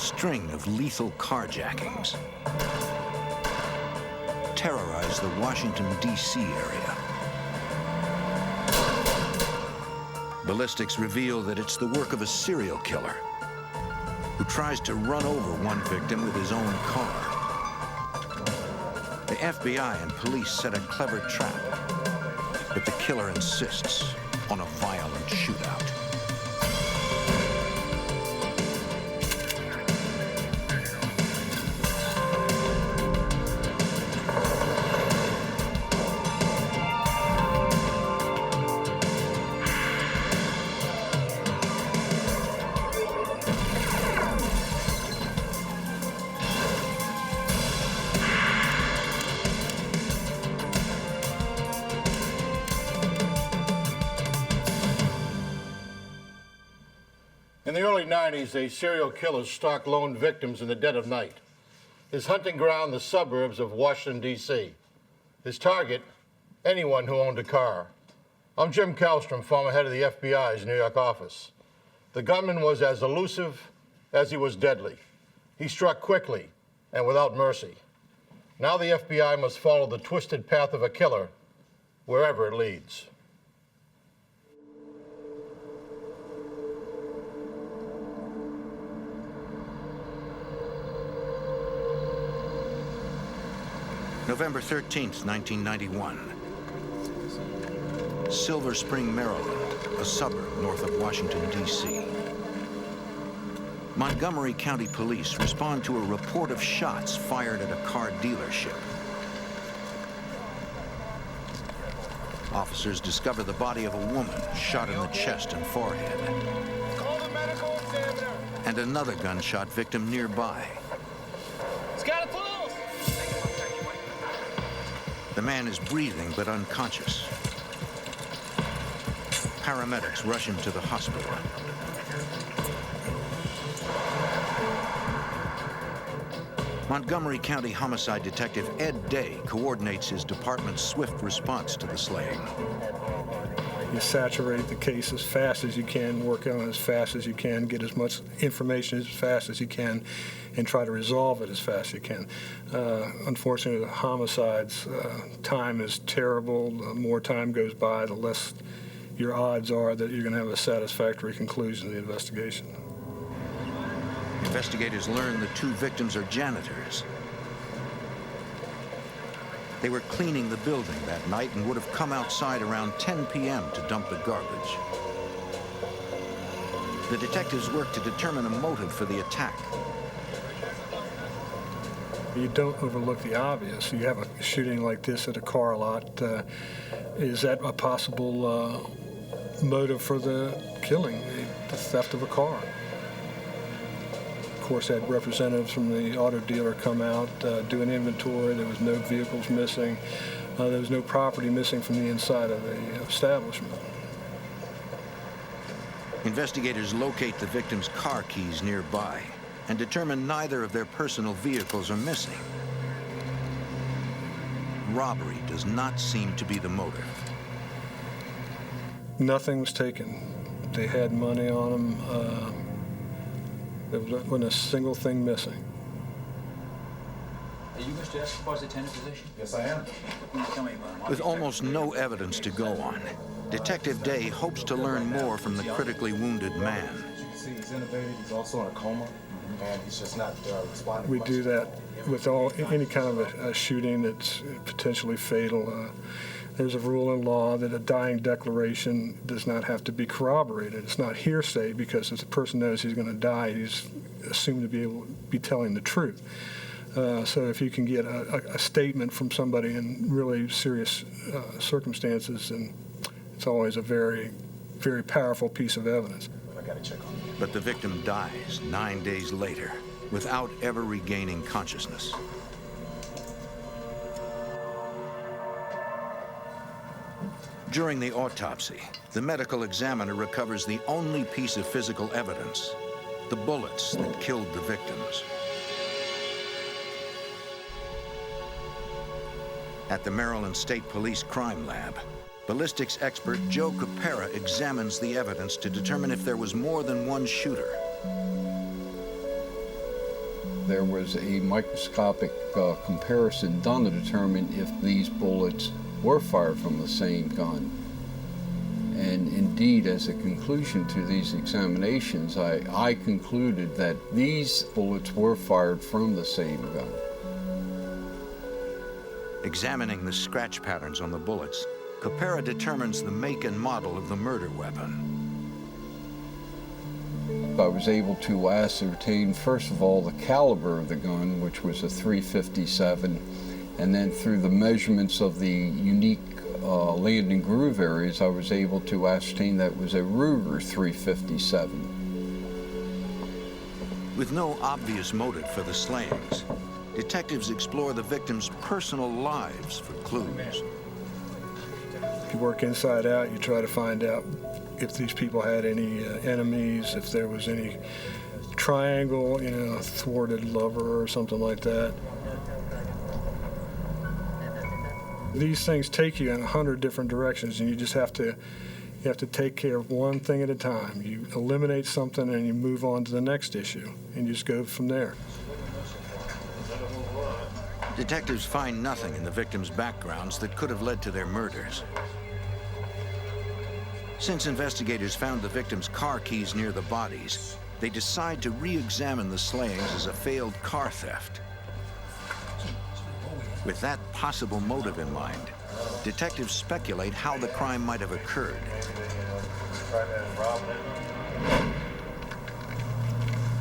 string of lethal carjackings terrorized the Washington, D.C. area. Ballistics reveal that it's the work of a serial killer who tries to run over one victim with his own car. The FBI and police set a clever trap, but the killer insists on a violent shootout. In the early 90s, a serial killer stalked lone victims in the dead of night. His hunting ground, the suburbs of Washington, D.C. His target, anyone who owned a car. I'm Jim Kallstrom, former head of the FBI's New York office. The gunman was as elusive as he was deadly. He struck quickly and without mercy. Now the FBI must follow the twisted path of a killer wherever it leads. November 13th, 1991. Silver Spring, Maryland, a suburb north of Washington, D.C. Montgomery County Police respond to a report of shots fired at a car dealership. Officers discover the body of a woman shot in the chest and forehead, and another gunshot victim nearby. Got a pulse! The man is breathing but unconscious. Paramedics rush him to the hospital. Montgomery County Homicide Detective Ed Day coordinates his department's swift response to the slaying. You saturate the case as fast as you can, work on it as fast as you can, get as much information as fast as you can, and try to resolve it as fast as you can. Unfortunately, the homicides, time is terrible. The more time goes by, the less your odds are that you're going to have a satisfactory conclusion to the investigation. Investigators learn the two victims are janitors. They were cleaning the building that night and would have come outside around 10 p.m. to dump the garbage. The detectives work to determine a motive for the attack. You don't overlook the obvious. You have a shooting like this at a car lot. Is that a possible motive for the killing, the theft of a car? Of course, had representatives from the auto dealer come out, do an inventory. There was no vehicles missing. There was no property missing from the inside of the establishment. Investigators locate the victim's car keys nearby and determine neither of their personal vehicles are missing. Robbery does not seem to be the motive. Nothing was taken. They had money on them. There wasn't a single thing missing. Are you Mr. Escobar's attendant physician? Yes, I am. Tell me, With almost no evidence to go on, Detective Day hopes to learn more from the critically wounded man. As you can see, he's intubated. He's also in a coma, and he's just not responding. We do that with any kind of a shooting that's potentially fatal. There's a rule in law that a dying declaration does not have to be corroborated. It's not hearsay because if the person knows he's going to die, he's assumed to be able to be telling the truth. So if you can get a statement from somebody in really serious circumstances, then it's always a very, very powerful piece of evidence. I got to check on him. But the victim dies 9 days later without ever regaining consciousness. During the autopsy, the medical examiner recovers the only piece of physical evidence, the bullets that killed the victims. At the Maryland State Police Crime Lab, ballistics expert Joe Capera examines the evidence to determine if there was more than one shooter. There was a microscopic comparison done to determine if these bullets were fired from the same gun. And indeed, as a conclusion to these examinations, I concluded that these bullets were fired from the same gun. Examining the scratch patterns on the bullets, Capera determines the make and model of the murder weapon. I was able to ascertain, first of all, the caliber of the gun, which was a .357, and then through the measurements of the unique landing groove areas, I was able to ascertain that it was a Ruger .357. With no obvious motive for the slayings, detectives explore the victims' personal lives for clues. You work inside out, you try to find out if these people had any enemies, if there was any triangle, you know, a thwarted lover or something like that. These things take you in 100 different directions, and you just have to take care of one thing at a time. You eliminate something and you move on to the next issue, and you just go from there. Detectives find nothing in the victims' backgrounds that could have led to their murders. Since investigators found the victims' car keys near the bodies, they decide to re-examine the slayings as a failed car theft. With that possible motive in mind, detectives speculate how the crime might have occurred.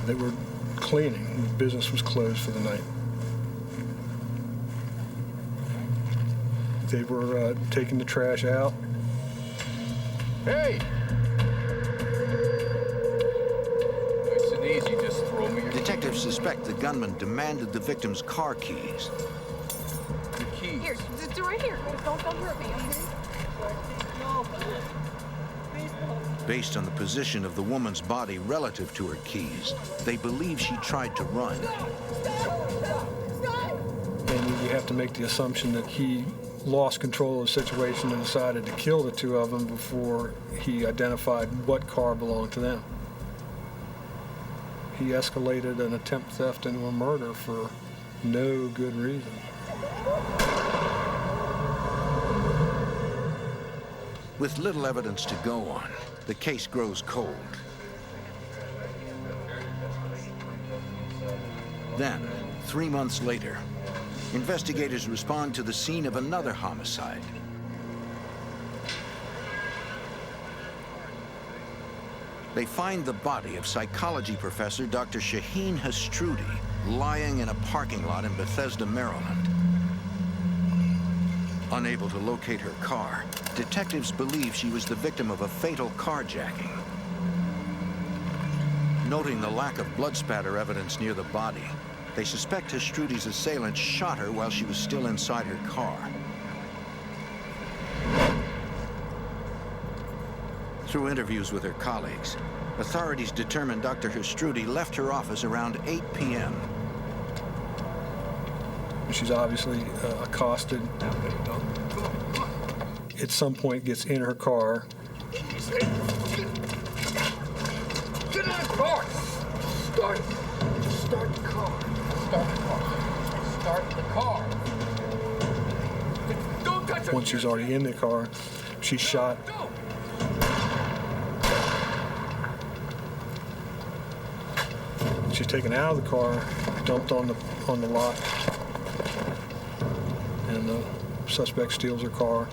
They were cleaning. The business was closed for the night. They were taking the trash out. Hey! Nice and easy, just throw me your Detectives suspect the gunman demanded the victim's car keys. keys. Here, just do right here. Don't hurt me, okay? Based on the position of the woman's body relative to her keys, they believe she tried to run. And you have to make the assumption that he lost control of the situation and decided to kill the two of them before he identified what car belonged to them. He escalated an attempt theft into a murder for no good reason. With little evidence to go on, the case grows cold. Then, 3 months later, investigators respond to the scene of another homicide. They find the body of psychology professor Dr. Shaheen Hastrudi lying in a parking lot in Bethesda, Maryland. Unable to locate her car, detectives believe she was the victim of a fatal carjacking. Noting the lack of blood spatter evidence near the body, they suspect Hastrudi's assailant shot her while she was still inside her car. Through interviews with her colleagues, authorities determined Dr. Hastrudi left her office around 8 p.m. She's obviously accosted. At some point gets in her car. Get in the car! Start the car. Start the car. Don't touch her. Once she's already in the car, she's shot. She's taken out of the car, dumped on the lot, and the suspect steals her car.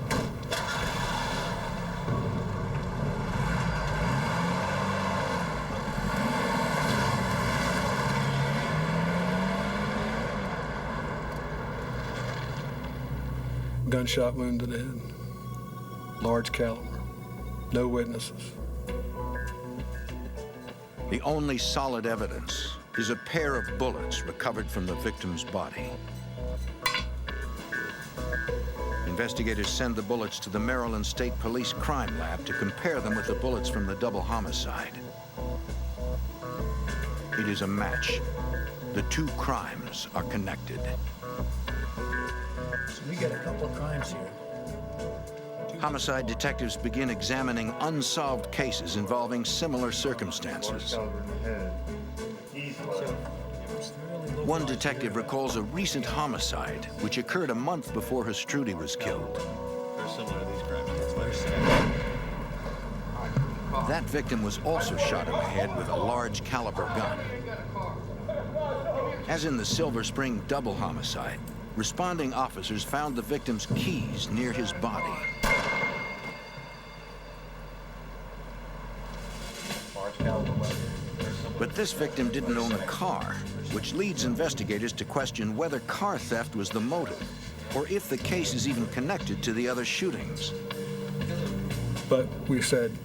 Gunshot wound to the head, large caliber, no witnesses. The only solid evidence is a pair of bullets recovered from the victim's body. Investigators send the bullets to the Maryland State Police Crime Lab to compare them with the bullets from the double homicide. It is a match. The two crimes are connected. We got a couple of crimes here. Homicide detectives begin examining unsolved cases involving similar circumstances. One detective recalls a recent homicide, which occurred a month before Hastruti was killed. Very similar to these crimes. It's very similar. That victim was also shot in the head with a large caliber gun. As in the Silver Spring double homicide, responding officers found the victim's keys near his body. But this victim didn't own a car, which leads investigators to question whether car theft was the motive, or if the case is even connected to the other shootings. But we said,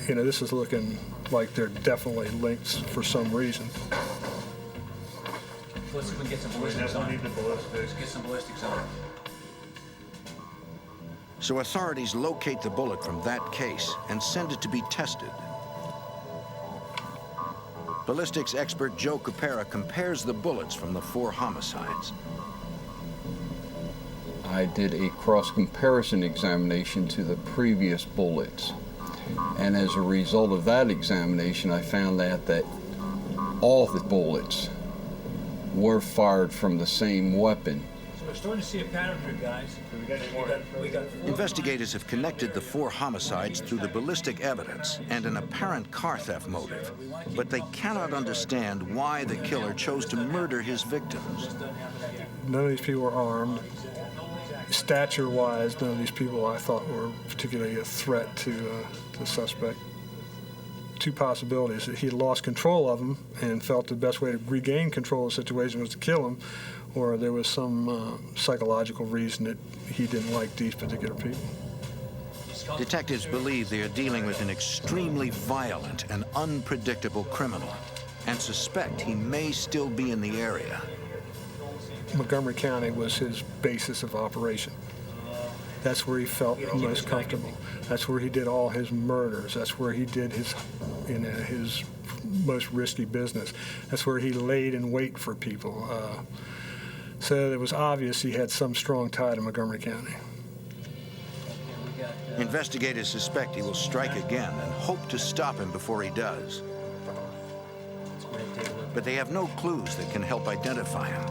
you know, this is looking like they're definitely linked for some reason. Let's see if we can get some ballistics on it. Let's get some ballistics on it. So authorities locate the bullet from that case and send it to be tested. Ballistics expert Joe Capera compares the bullets from the 4 homicides. I did a cross-comparison examination to the previous bullets. And as a result of that examination, I found out that all the bullets were fired from the same weapon. So we're starting to see a pattern here, guys. We got Investigators have connected the 4 homicides through the ballistic evidence and an apparent car theft motive, but they cannot understand why the killer chose to murder his victims. None of these people were armed. Stature-wise, none of these people I thought were particularly a threat to the suspect. 2 possibilities: that he had lost control of them and felt the best way to regain control of the situation was to kill him, or there was some psychological reason that he didn't like these particular people. Detectives believe they are dealing with an extremely violent and unpredictable criminal and suspect he may still be in the area. Montgomery County was his basis of operation. That's where he felt most comfortable. That's where he did all his murders. That's where he did his most risky business. That's where he laid in wait for people. So it was obvious he had some strong tie to Montgomery County. Investigators suspect he will strike again and hope to stop him before he does. But they have no clues that can help identify him.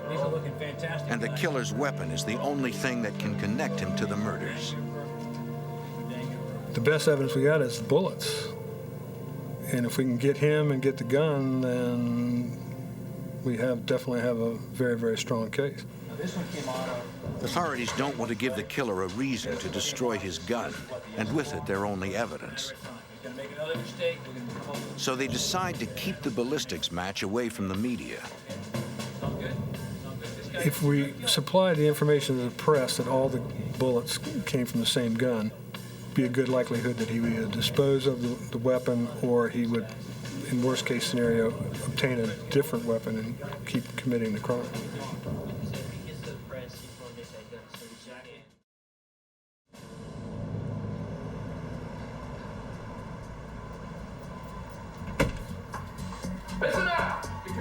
These are looking fantastic. And the killer's weapon is the only thing that can connect him to the murders. The best evidence we got is the bullets. And if we can get him and get the gun, then we definitely have a very, very strong case. Now this one came out of... Authorities don't want to give the killer a reason to destroy his gun, and with it their only evidence. We're gonna make another mistake. We're gonna move over. So they decide to keep the ballistics match away from the media. Sound good? If we supply the information to the press that all the bullets came from the same gun, be a good likelihood that he would either dispose of the weapon, or he would, in worst case scenario, obtain a different weapon and keep committing the crime.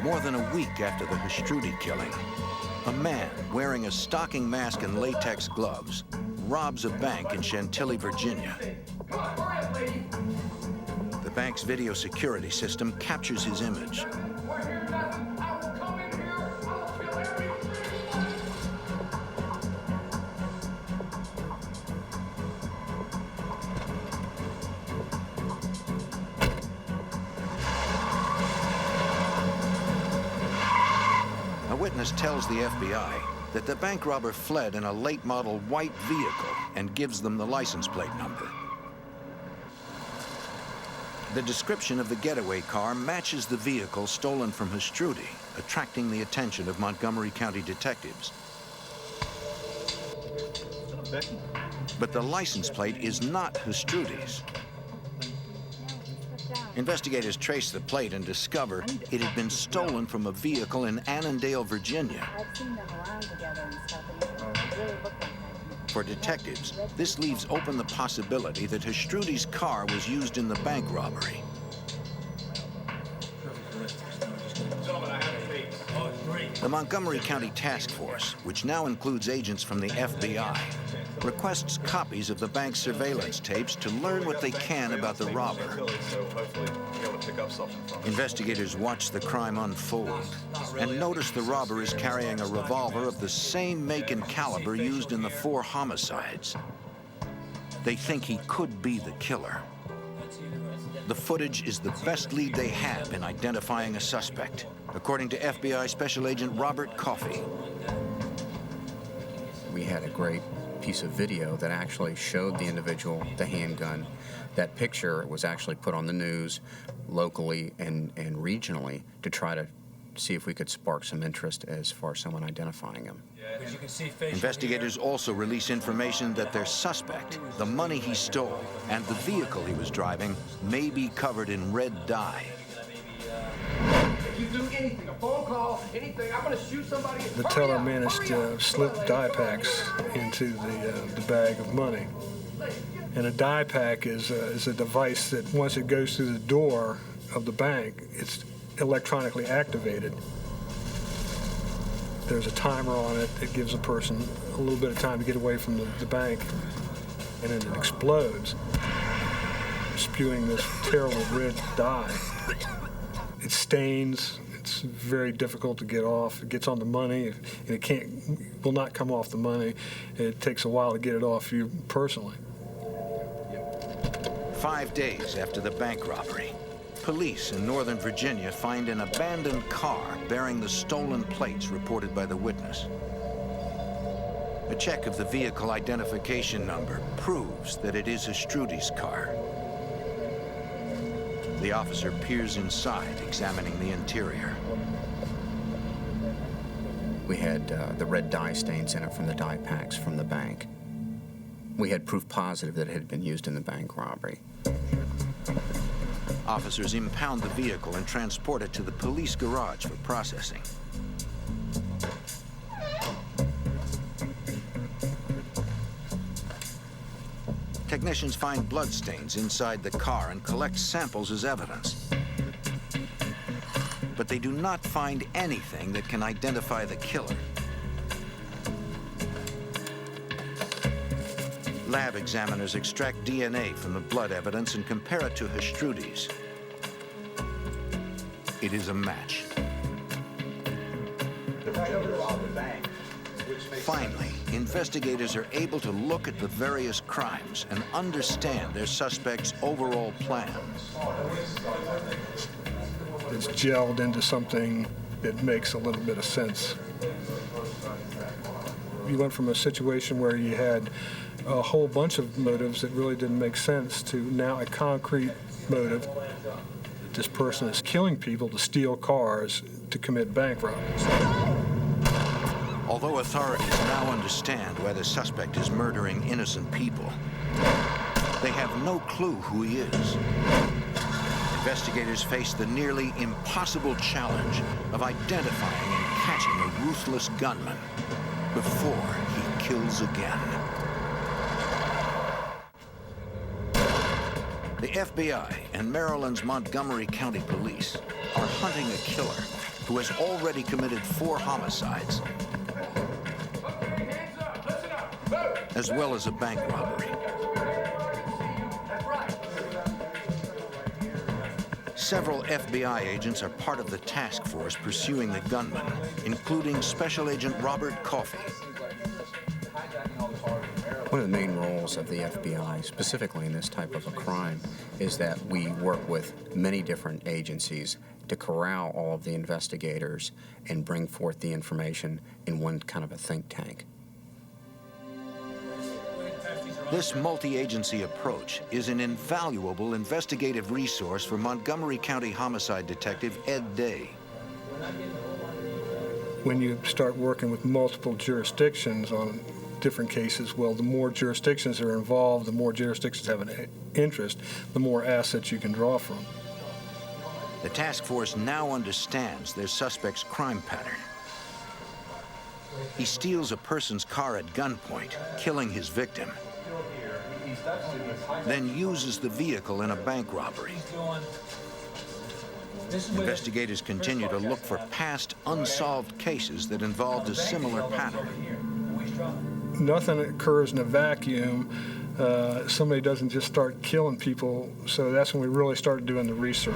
More than a week after the Hastruti killing, a man wearing a stocking mask and latex gloves robs a bank in Chantilly, Virginia. The bank's video security system captures his image. A witness tells the FBI that the bank robber fled in a late-model white vehicle and gives them the license plate number. The description of the getaway car matches the vehicle stolen from Hastruti, attracting the attention of Montgomery County detectives. But the license plate is not Hastruti's. Investigators trace the plate and discover it had been stolen from a vehicle in Annandale, Virginia. I've seen them around together and stuff, and it really looked like that. For detectives, this leaves open the possibility that Hastruti's car was used in the bank robbery. The Montgomery County Task Force, which now includes agents from the FBI, requests copies of the bank's surveillance tapes to learn what they can about the robber. Investigators watch the crime unfold and notice the robber is carrying a revolver of the same make and caliber used in the 4 homicides. They think he could be the killer. The footage is the best lead they have in identifying a suspect, according to FBI Special Agent Robert Coffey. We had a great piece of video that actually showed the individual, the handgun. That picture was actually put on the news locally and regionally to try to see if we could spark some interest as far as someone identifying him. Investigators also release information that their suspect, the money he stole, and the vehicle he was driving may be covered in red dye. If you do anything, a phone call, anything, I'm gonna shoot somebody. The teller managed to slip dye packs into the bag of money. And a dye pack is a device that once it goes through the door of the bank, it's electronically activated. There's a timer on it that gives a person a little bit of time to get away from the bank, and then it explodes, spewing this terrible red dye. It stains. It's very difficult to get off. It gets on the money, and it will not come off the money. It takes a while to get it off you personally. 5 days after the bank robbery, police in Northern Virginia find an abandoned car bearing the stolen plates reported by the witness. A check of the vehicle identification number proves that it is Astrudi's car. The officer peers inside, examining the interior. We had the red dye stains in it from the dye packs from the bank. We had proof positive that it had been used in the bank robbery. Officers impound the vehicle and transport it to the police garage for processing. Technicians find bloodstains inside the car and collect samples as evidence. But they do not find anything that can identify the killer. Lab examiners extract DNA from the blood evidence and compare it to Astrudi's. It is a match. Finally, investigators are able to look at the various crimes and understand their suspect's overall plan. It's gelled into something that makes a little bit of sense. You went from a situation where you had a whole bunch of motives that really didn't make sense to now a concrete motive. This person is killing people to steal cars to commit bank robberies. Although authorities now understand why the suspect is murdering innocent people, they have no clue who he is. Investigators face the nearly impossible challenge of identifying and catching a ruthless gunman before he kills again. The FBI and Maryland's Montgomery County Police are hunting a killer who has already committed 4 homicides, as well as a bank robbery. Several FBI agents are part of the task force pursuing the gunman, including Special Agent Robert Coffey. One of the main roles of the FBI, specifically in this type of a crime, is that we work with many different agencies to corral all of the investigators and bring forth the information in one kind of a think tank. This multi-agency approach is an invaluable investigative resource for Montgomery County homicide detective Ed Day. When you start working with multiple jurisdictions on different cases, well, the more jurisdictions are involved, the more jurisdictions have an interest, the more assets you can draw from. The task force now understands their suspect's crime pattern. He steals a person's car at gunpoint, killing his victim, then uses the vehicle in a bank robbery. Investigators continue to look for past unsolved cases that involved a similar pattern. nothing occurs in a vacuum. Somebody doesn't just start killing people, so that's when we really started doing the research.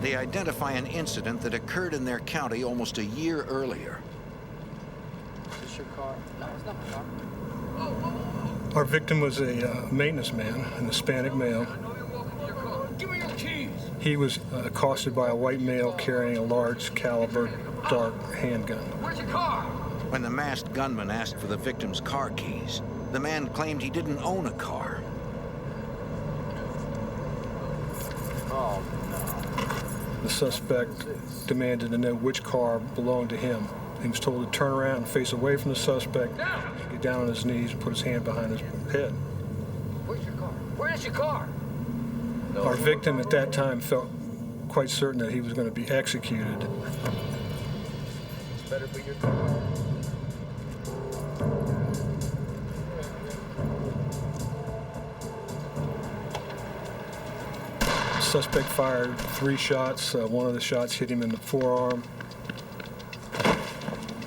They identify an incident that occurred in their county almost a year earlier. Is this your car? No, it's not my car. Our victim was a maintenance man, an Hispanic male. Give me your keys. He was accosted by a white male carrying a large caliber dark handgun. Where's your car? When the masked gunman asked for the victim's car keys, the man claimed he didn't own a car. Oh, no. The suspect demanded to know which car belonged to him. He was told to turn around and face away from the suspect, get down on his knees, and put his hand behind his head. Where's your car? Where is your car? Our victim at that time felt quite certain that he was going to be executed. This better be your car. The suspect fired 3 shots. One of the shots hit him in the forearm.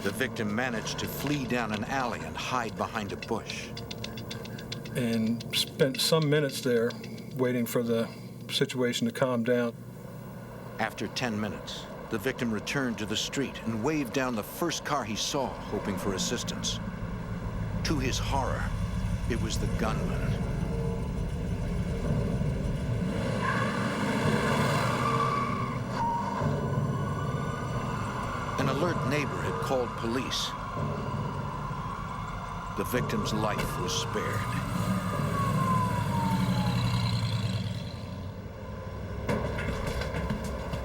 The victim managed to flee down an alley and hide behind a bush. And spent some minutes there waiting for the situation to calm down. After 10 minutes, the victim returned to the street and waved down the first car he saw, hoping for assistance. To his horror, it was the gunman. An alert neighbor had called police. The victim's life was spared.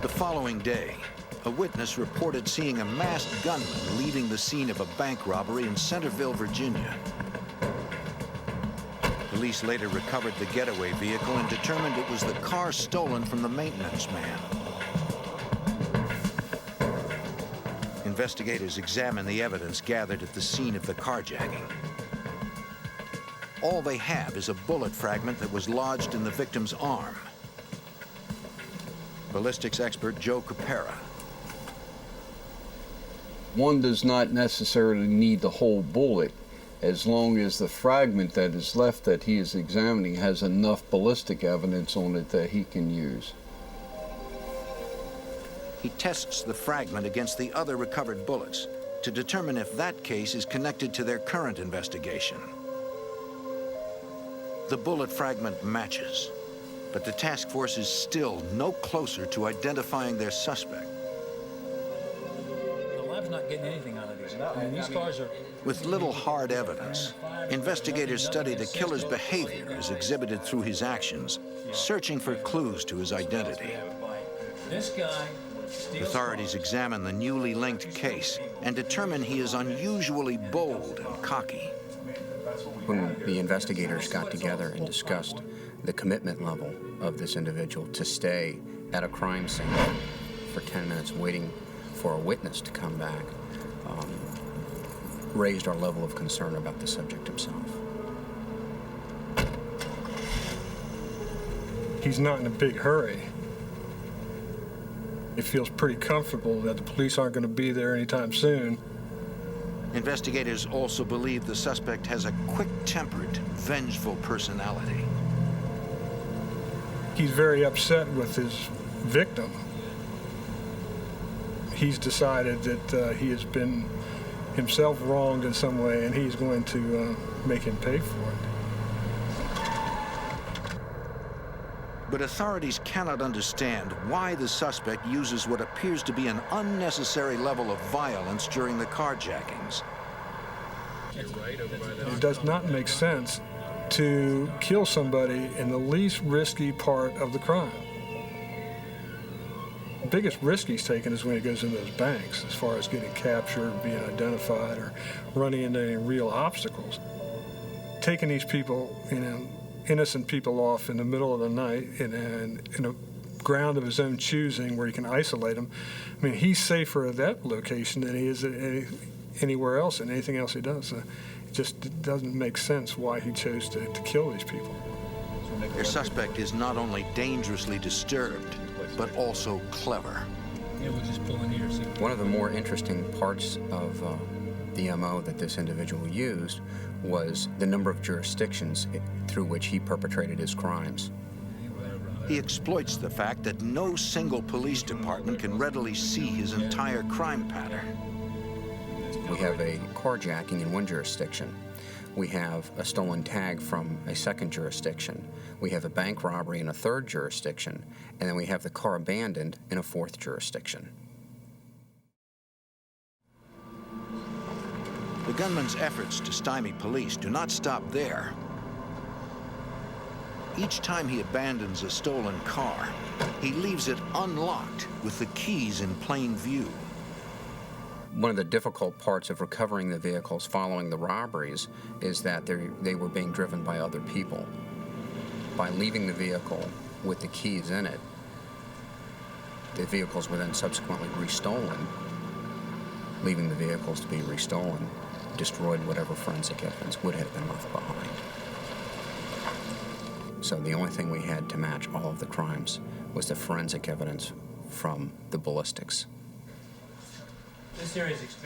The following day, a witness reported seeing a masked gunman leaving the scene of a bank robbery in Centerville, Virginia. Police later recovered the getaway vehicle and determined it was the car stolen from the maintenance man. Investigators examined the evidence gathered at the scene of the carjacking. All they have is a bullet fragment that was lodged in the victim's arm. Ballistics expert Joe Capera. One does not necessarily need the whole bullet as long as the fragment that is left that he is examining has enough ballistic evidence on it that he can use. He tests the fragment against the other recovered bullets to determine if that case is connected to their current investigation. The bullet fragment matches, but the task force is still no closer to identifying their suspect. The lab's not getting anything out of these. I mean, these cars are... With little hard evidence, investigators study the killer's behavior as exhibited through his actions, searching for clues to his identity. This guy... Authorities examine the newly linked case and determine he is unusually bold and cocky. When the investigators got together and discussed the commitment level of this individual to stay at a crime scene for 10 minutes waiting for a witness to come back, raised our level of concern about the subject himself. He's not in a big hurry. He feels pretty comfortable that the police aren't going to be there anytime soon. Investigators also believe the suspect has a quick-tempered, vengeful personality. He's very upset with his victim. He's decided that he has been himself wronged in some way, and he's going to make him pay for it. But authorities cannot understand why the suspect uses what appears to be an unnecessary level of violence during the carjackings. It does not make sense to kill somebody in the least risky part of the crime. The biggest risk he's taken is when he goes into those banks, as far as getting captured, being identified, or running into any real obstacles. Taking these people, innocent people off in the middle of the night in a ground of his own choosing where he can isolate them. I mean, he's safer at that location than he is at anywhere else and anything else he does. It just doesn't make sense why he chose to kill these people. Their suspect is not only dangerously disturbed, but also clever. Yeah, we'll just pull in here. See. One of the more interesting parts of The MO that this individual used was the number of jurisdictions through which he perpetrated his crimes. He exploits the fact that no single police department can readily see his entire crime pattern. We have a carjacking in one jurisdiction. We have a stolen tag from a second jurisdiction. We have a bank robbery in a third jurisdiction. And then we have the car abandoned in a fourth jurisdiction. The gunman's efforts to stymie police do not stop there. Each time he abandons a stolen car, he leaves it unlocked with the keys in plain view. One of the difficult parts of recovering the vehicles following the robberies is that they were being driven by other people. By leaving the vehicle with the keys in it, the vehicles were then subsequently restolen. Leaving the vehicles to be restolen destroyed whatever forensic evidence would have been left behind. So the only thing we had to match all of the crimes was the forensic evidence from the ballistics.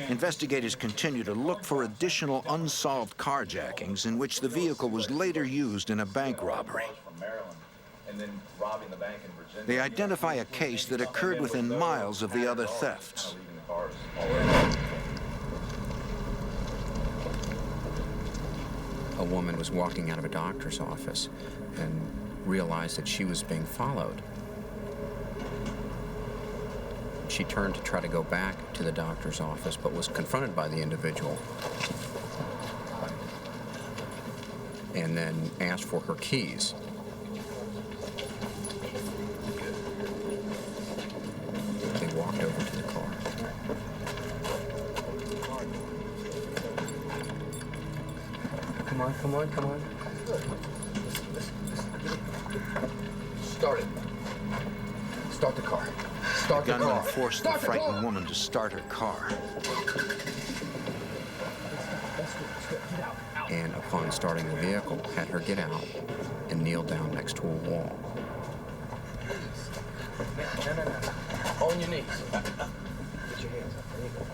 Investigators continue to look for additional unsolved carjackings in which the vehicle was later used in a bank robbery. They identify a case that occurred within miles of the other thefts. A woman was walking out of a doctor's office and realized that she was being followed. She turned to try to go back to the doctor's office, but was confronted by the individual and then asked for her keys. They walked over to the car. Come on, come on, come on. Start it. Start the car. Start The the gunman car. forced the frightened woman to start her car. And upon starting the vehicle, had her get out and kneel down next to a wall. No. On your knees. Put your hands up. There you go.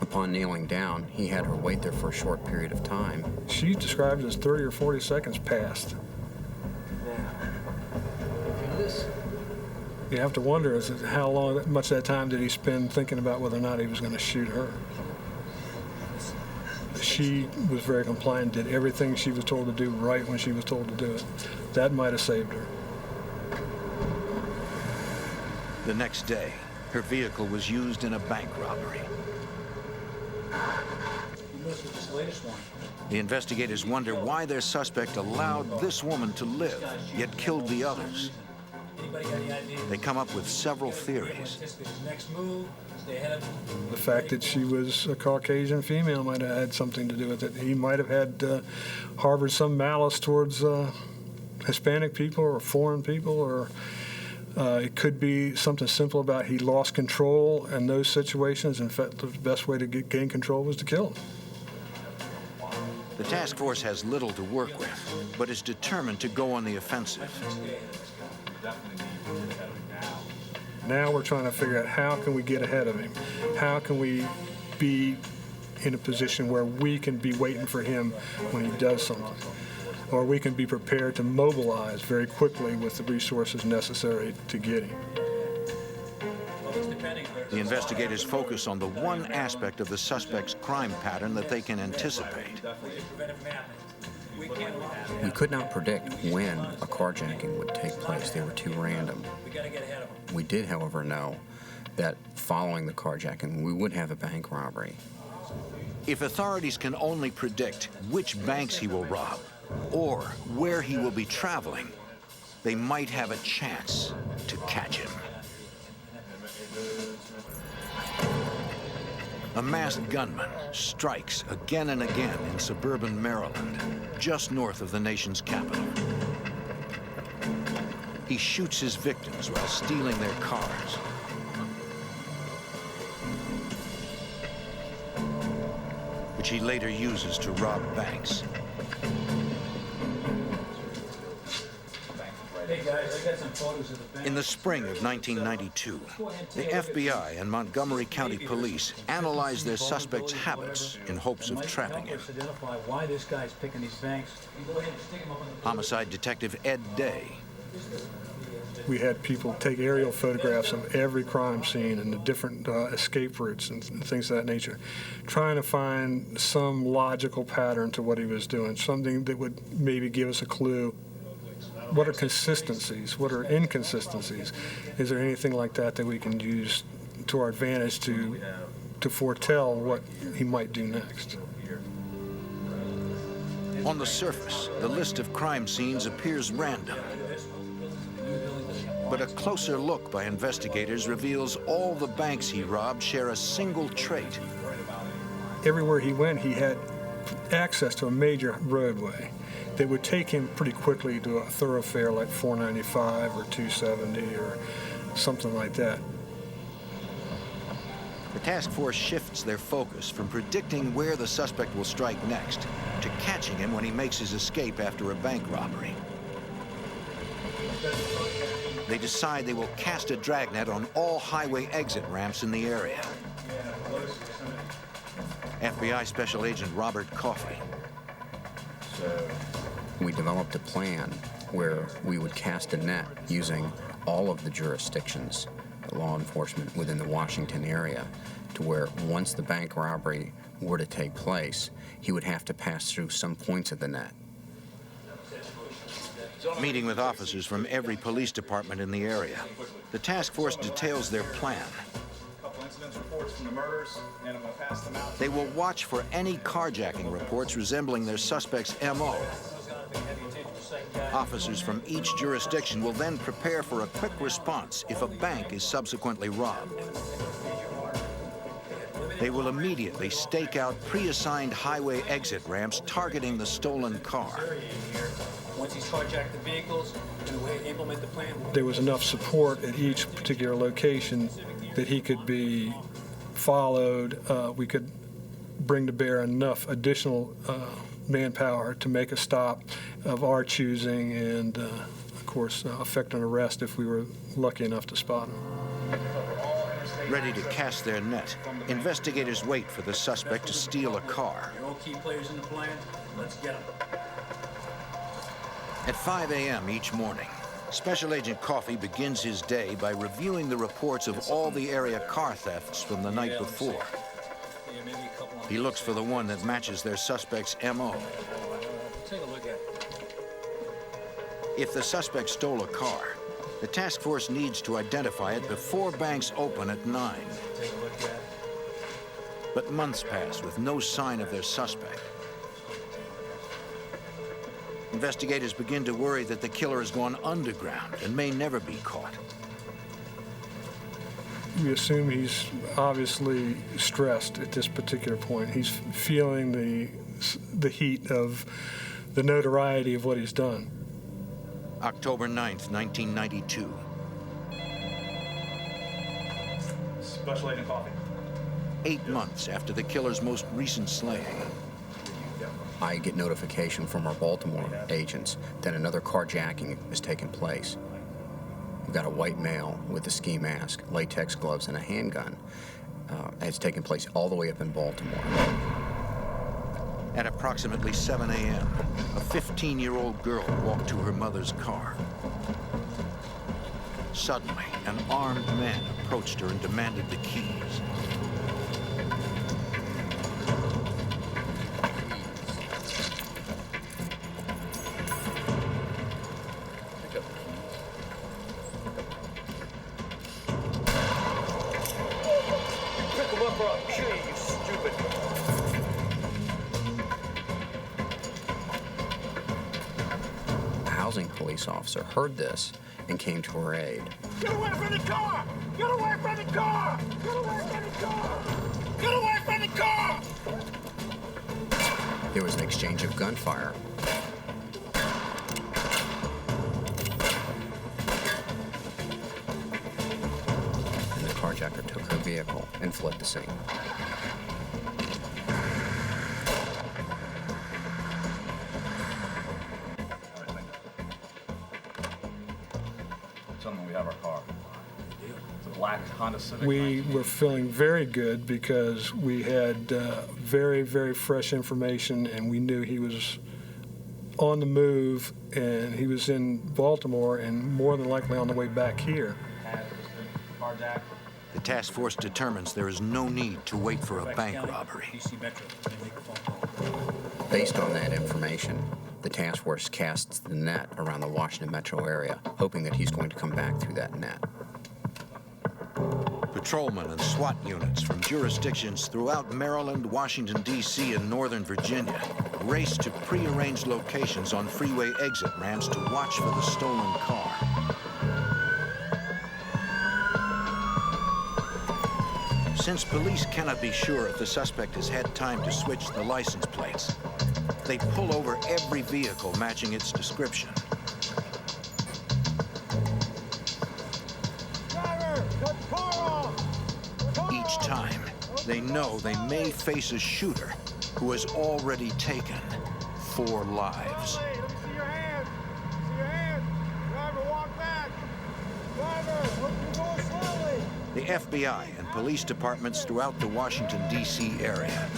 Upon kneeling down, he had her wait there for a short period of time. She described it as 30 or 40 seconds passed. You have to wonder is how much of that time did he spend thinking about whether or not he was going to shoot her. She was very compliant, did everything she was told to do right when she was told to do it. That might have saved her. The next day, her vehicle was used in a bank robbery. The investigators wonder why their suspect allowed this woman to live, yet killed the others. They come up with several theories. The fact that she was a Caucasian female might have had something to do with it. He might have had harbored some malice towards Hispanic people or foreign people, or it could be something simple about he lost control in those situations. In fact, the best way to gain control was to kill him. The task force has little to work with, but is determined to go on the offensive. Now we're trying to figure out how can we get ahead of him? How can we be in a position where we can be waiting for him when he does something? Or we can be prepared to mobilize very quickly with the resources necessary to get him. The investigators focus on the one aspect of the suspect's crime pattern that they can anticipate. We could not predict when a carjacking would take place. They were too random. We did, however, know that following the carjacking, we would have a bank robbery. If authorities can only predict which banks he will rob or where he will be traveling, they might have a chance to catch him. A masked gunman strikes again and again in suburban Maryland, just north of the nation's capital. He shoots his victims while stealing their cars. Which he later uses to rob banks. Hey guys, I got some photos of the bank. In the spring of 1992, the FBI and Montgomery County Police analyzed their suspect's habits in hopes of trapping him. Identify why this guy's picking these banks. You go ahead and stick him up on the Homicide Detective Ed Day. We had people take aerial photographs of every crime scene and the different escape routes and things of that nature, trying to find some logical pattern to what he was doing, something that would maybe give us a clue. What are consistencies? What are inconsistencies? Is there anything like that that we can use to our advantage to foretell what he might do next? On the surface, the list of crime scenes appears random. But a closer look by investigators reveals all the banks he robbed share a single trait. Everywhere he went, he had access to a major roadway that would take him pretty quickly to a thoroughfare like 495 or 270 or something like that. The task force shifts their focus from predicting where the suspect will strike next to catching him when he makes his escape after a bank robbery. They decide they will cast a dragnet on all highway exit ramps in the area. FBI Special Agent Robert Coffey. We developed a plan where we would cast a net using all of the jurisdictions, law enforcement within the Washington area, to where once the bank robbery were to take place, he would have to pass through some points of the net. Meeting with officers from every police department in the area, the task force details their plan. They will watch for any carjacking reports resembling their suspect's MO. Officers from each jurisdiction will then prepare for a quick response if a bank is subsequently robbed. They will immediately stake out pre-assigned highway exit ramps targeting the stolen car. Once he's carjacked the vehicles, we're going to implement the plan. There was enough support at each particular location that he could be followed. We could bring to bear enough additional manpower to make a stop of our choosing and, of course, effect an arrest if we were lucky enough to spot him. Ready to cast their net, investigators wait for the suspect to steal a car. You're all key players in the plan. Let's get them. At 5 a.m. each morning, Special Agent Coffey begins his day by reviewing the reports of all the area car thefts from the night before. He looks for the one that matches their suspect's MO. Take a look at it. If the suspect stole a car, the task force needs to identify it before banks open at 9. Take a look at it. But months pass with no sign of their suspect. Investigators begin to worry that the killer has gone underground and may never be caught. We assume he's obviously stressed at this particular point. He's feeling the heat of the notoriety of what he's done. October 9th, 1992. Special Agent Coffey. 8 months after the killer's most recent slaying. I get notification from our Baltimore agents that another carjacking has taken place. We've got a white male with a ski mask, latex gloves, and a handgun. It's taken place all the way up in Baltimore. At approximately 7 a.m., a 15-year-old girl walked to her mother's car. Suddenly, an armed man approached her and demanded the keys. Police officer heard this and came to her aid. Get away from the car! Get away from the car! Get away from the car! Get away from the car! There was an exchange of gunfire. And the carjacker took her vehicle and fled the scene. Tell them we have our car. It's a black Honda Civic. We were feeling very good because we had very, very fresh information, and we knew he was on the move, and he was in Baltimore and more than likely on the way back here. Carjack. The task force determines there is no need to wait for a bank robbery. Based on that information, the task force casts the net around the Washington metro area, hoping that he's going to come back through that net. Patrolmen and SWAT units from jurisdictions throughout Maryland, Washington, D.C., and Northern Virginia race to prearranged locations on freeway exit ramps to watch for the stolen car. Since police cannot be sure if the suspect has had time to switch the license plates, they pull over every vehicle matching its description. Each time, they know they may face a shooter who has already taken 4 lives. Let me see your hand. See your hand. Driver, walk back. Driver, open the door slowly. The FBI and police departments throughout the Washington, D.C. area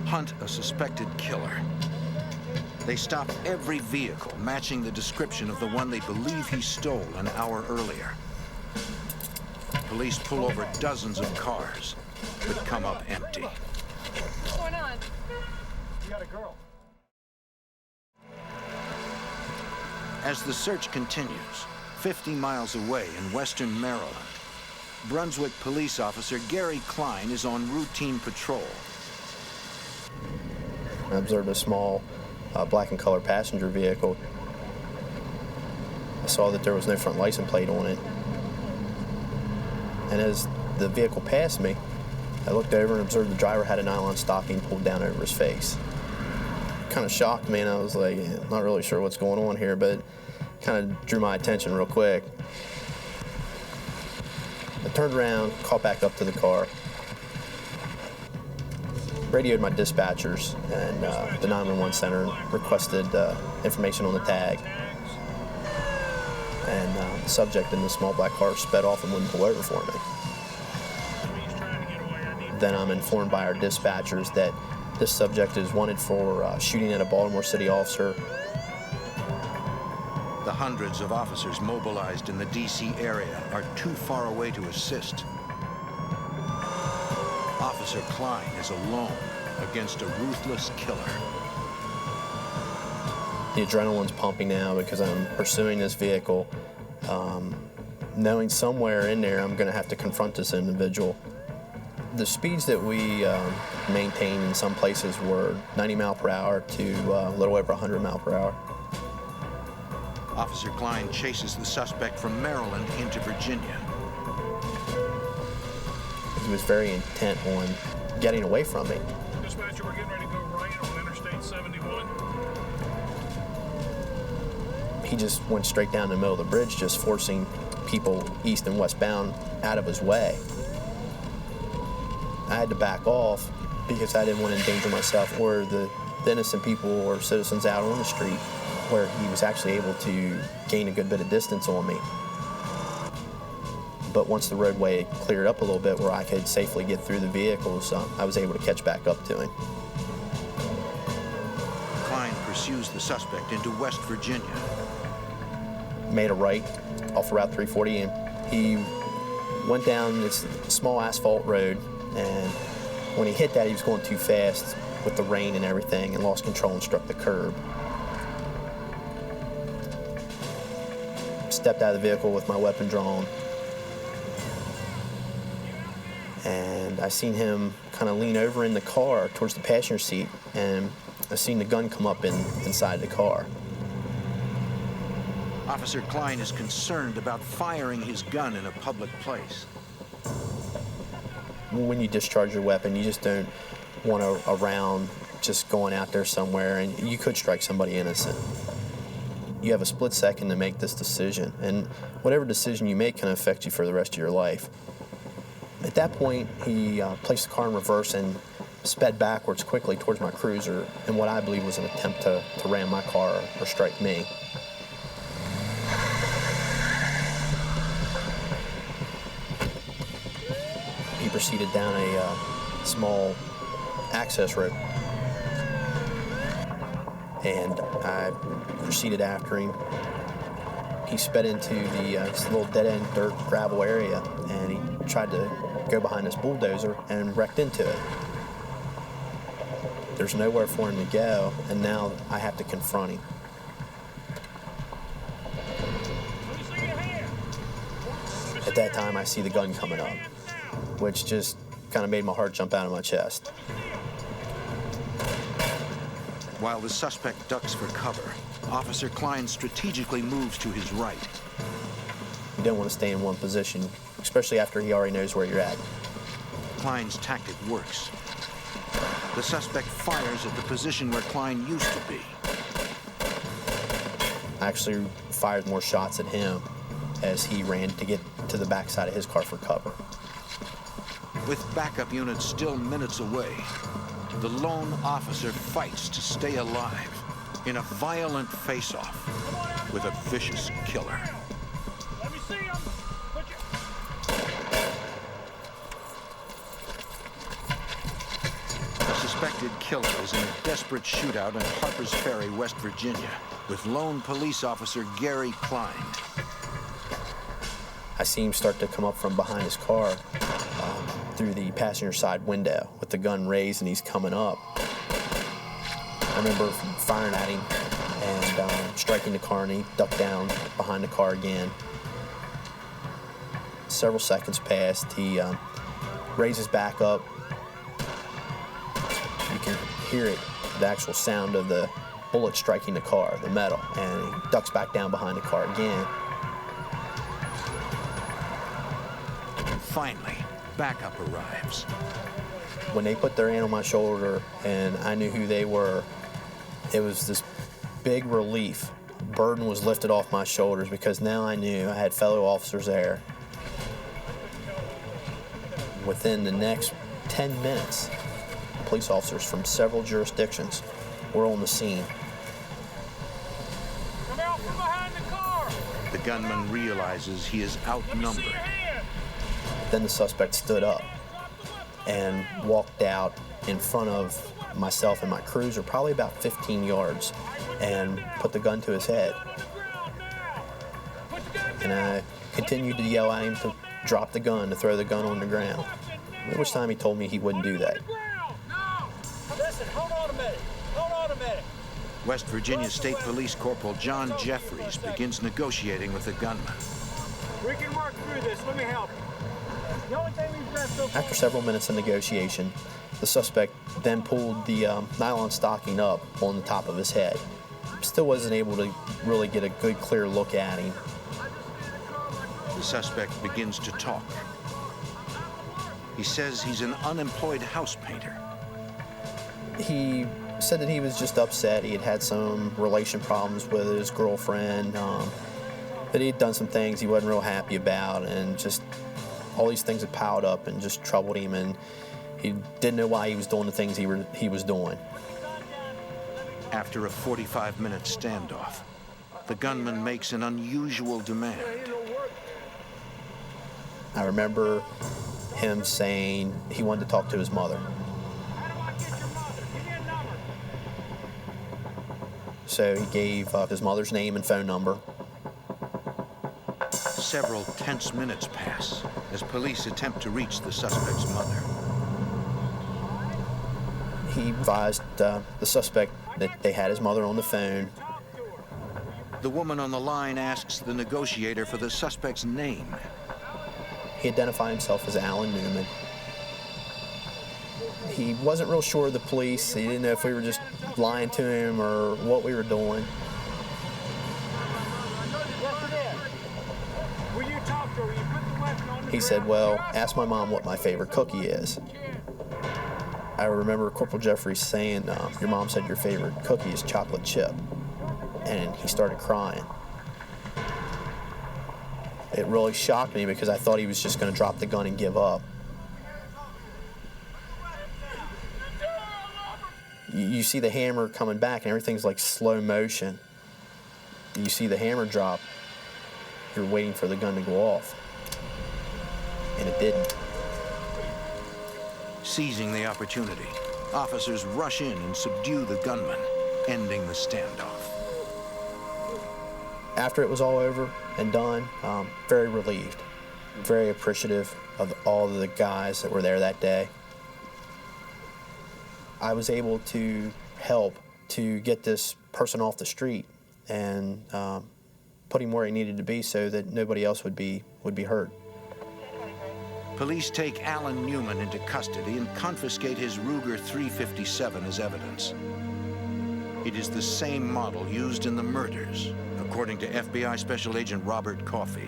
hunt a suspected killer. They stop every vehicle matching the description of the one they believe he stole an hour earlier. Police pull over dozens of cars, but come up empty. What's going on? You got a girl. As the search continues, 50 miles away in western Maryland, Brunswick police officer Gary Klein is on routine patrol. I observed a small black and color passenger vehicle. I saw that there was no front license plate on it. And as the vehicle passed me, I looked over and observed the driver had a nylon stocking pulled down over his face. Kind of shocked me, and I was like, not really sure what's going on here, but kind of drew my attention real quick. I turned around, caught back up to the car, radioed my dispatchers and the 911 center, and requested information on the tag. And the subject in the small black car sped off and wouldn't pull over for me. Then I'm informed by our dispatchers that this subject is wanted for shooting at a Baltimore City officer. The hundreds of officers mobilized in the D.C. area are too far away to assist. Officer Klein is alone against a ruthless killer. The adrenaline's pumping now because I'm pursuing this vehicle, knowing somewhere in there I'm going to have to confront this individual. The speeds that we maintain in some places were 90 mile per hour to a little over 100 mile per hour. Officer Klein chases the suspect from Maryland into Virginia. He was very intent on getting away from me. Dispatcher, we're getting ready to go right on Interstate 71. He just went straight down the middle of the bridge, just forcing people east and westbound out of his way. I had to back off because I didn't want to endanger myself or the innocent people or citizens out on the street, where he was actually able to gain a good bit of distance on me. But once the roadway cleared up a little bit where I could safely get through the vehicles, I was able to catch back up to him. Klein pursues the suspect into West Virginia. Made a right off Route 340, and he went down this small asphalt road, and when he hit that, he was going too fast with the rain and everything and lost control and struck the curb. Stepped out of the vehicle with my weapon drawn, and I seen him kind of lean over in the car towards the passenger seat, and I seen the gun come up inside the car. Officer Klein is concerned about firing his gun in a public place. When you discharge your weapon, you just don't want a round just going out there somewhere, and you could strike somebody innocent. You have a split second to make this decision, and whatever decision you make can affect you for the rest of your life. At that point, he placed the car in reverse and sped backwards quickly towards my cruiser in what I believe was an attempt to ram my car or strike me. proceeded down a small access road. And I proceeded after him. He sped into this little dead-end dirt gravel area, and he tried to go behind this bulldozer and wrecked into it. There's nowhere for him to go, and now I have to confront him. At that time, I see the gun coming up, which just kind of made my heart jump out of my chest. While the suspect ducks for cover, Officer Klein strategically moves to his right. You don't want to stay in one position, especially after he already knows where you're at. Klein's tactic works. The suspect fires at the position where Klein used to be. I actually fired more shots at him as he ran to get to the backside of his car for cover. With backup units still minutes away, the lone officer fights to stay alive in a violent face-off with a vicious killer. Let me see him. Put your... The suspected killer is in a desperate shootout in Harper's Ferry, West Virginia, with lone police officer Gary Klein. I see him start to come up from behind his car through the passenger side window with the gun raised, and he's coming up. I remember firing at him and striking the car, and he ducked down behind the car again. Several seconds passed. He raises back up. You can hear it, the actual sound of the bullet striking the car, the metal, and he ducks back down behind the car again. Finally, backup arrives. When they put their hand on my shoulder and I knew who they were, it was this big relief. Burden was lifted off my shoulders because now I knew I had fellow officers there. Within the next 10 minutes, police officers from several jurisdictions were on the scene. Come out from behind the car. The gunman realizes he is outnumbered. Then the suspect stood up and walked out in front of myself and my cruiser, probably about 15 yards, and put the gun to his head. And I continued to yell at him to drop the gun, to throw the gun on the ground, at which time he told me he wouldn't do that. Listen, hold on a minute. Hold on a minute. West Virginia State Police Corporal John Jeffries begins negotiating with the gunman. We can work through this. Let me help you. The only thing we've done so far... After several minutes of negotiation, the suspect then pulled the nylon stocking up on the top of his head. Still wasn't able to really get a good, clear look at him. The suspect begins to talk. He says he's an unemployed house painter. He said that he was just upset. He had had some relation problems with his girlfriend, that he had done some things he wasn't real happy about, and just all these things had piled up and just troubled him, and he didn't know why he was doing the things he was doing. After a 45-minute standoff, the gunman makes an unusual demand. I remember him saying he wanted to talk to his mother. So he gave his mother's name and phone number. Several tense minutes pass as police attempt to reach the suspect's mother. He advised the suspect that they had his mother on the phone. The woman on the line asks the negotiator for the suspect's name. He identified himself as Alan Newman. He wasn't real sure of the police. He didn't know if we were just lying to him or what we were doing. He said, well, ask my mom what my favorite cookie is. I remember Corporal Jeffries saying, your mom said your favorite cookie is chocolate chip. And he started crying. It really shocked me because I thought he was just going to drop the gun and give up. You see the hammer coming back and everything's like slow motion. You see the hammer drop. You're waiting for the gun to go off. And it didn't. Seizing the opportunity, officers rush in and subdue the gunman, ending the standoff. After it was all over and done, very relieved, very appreciative of all of the guys that were there that day. I was able to help to get this person off the street and put him where he needed to be so that nobody else would be hurt. Police take Alan Newman into custody and confiscate his Ruger 357 as evidence. It is the same model used in the murders, according to FBI Special Agent Robert Coffey.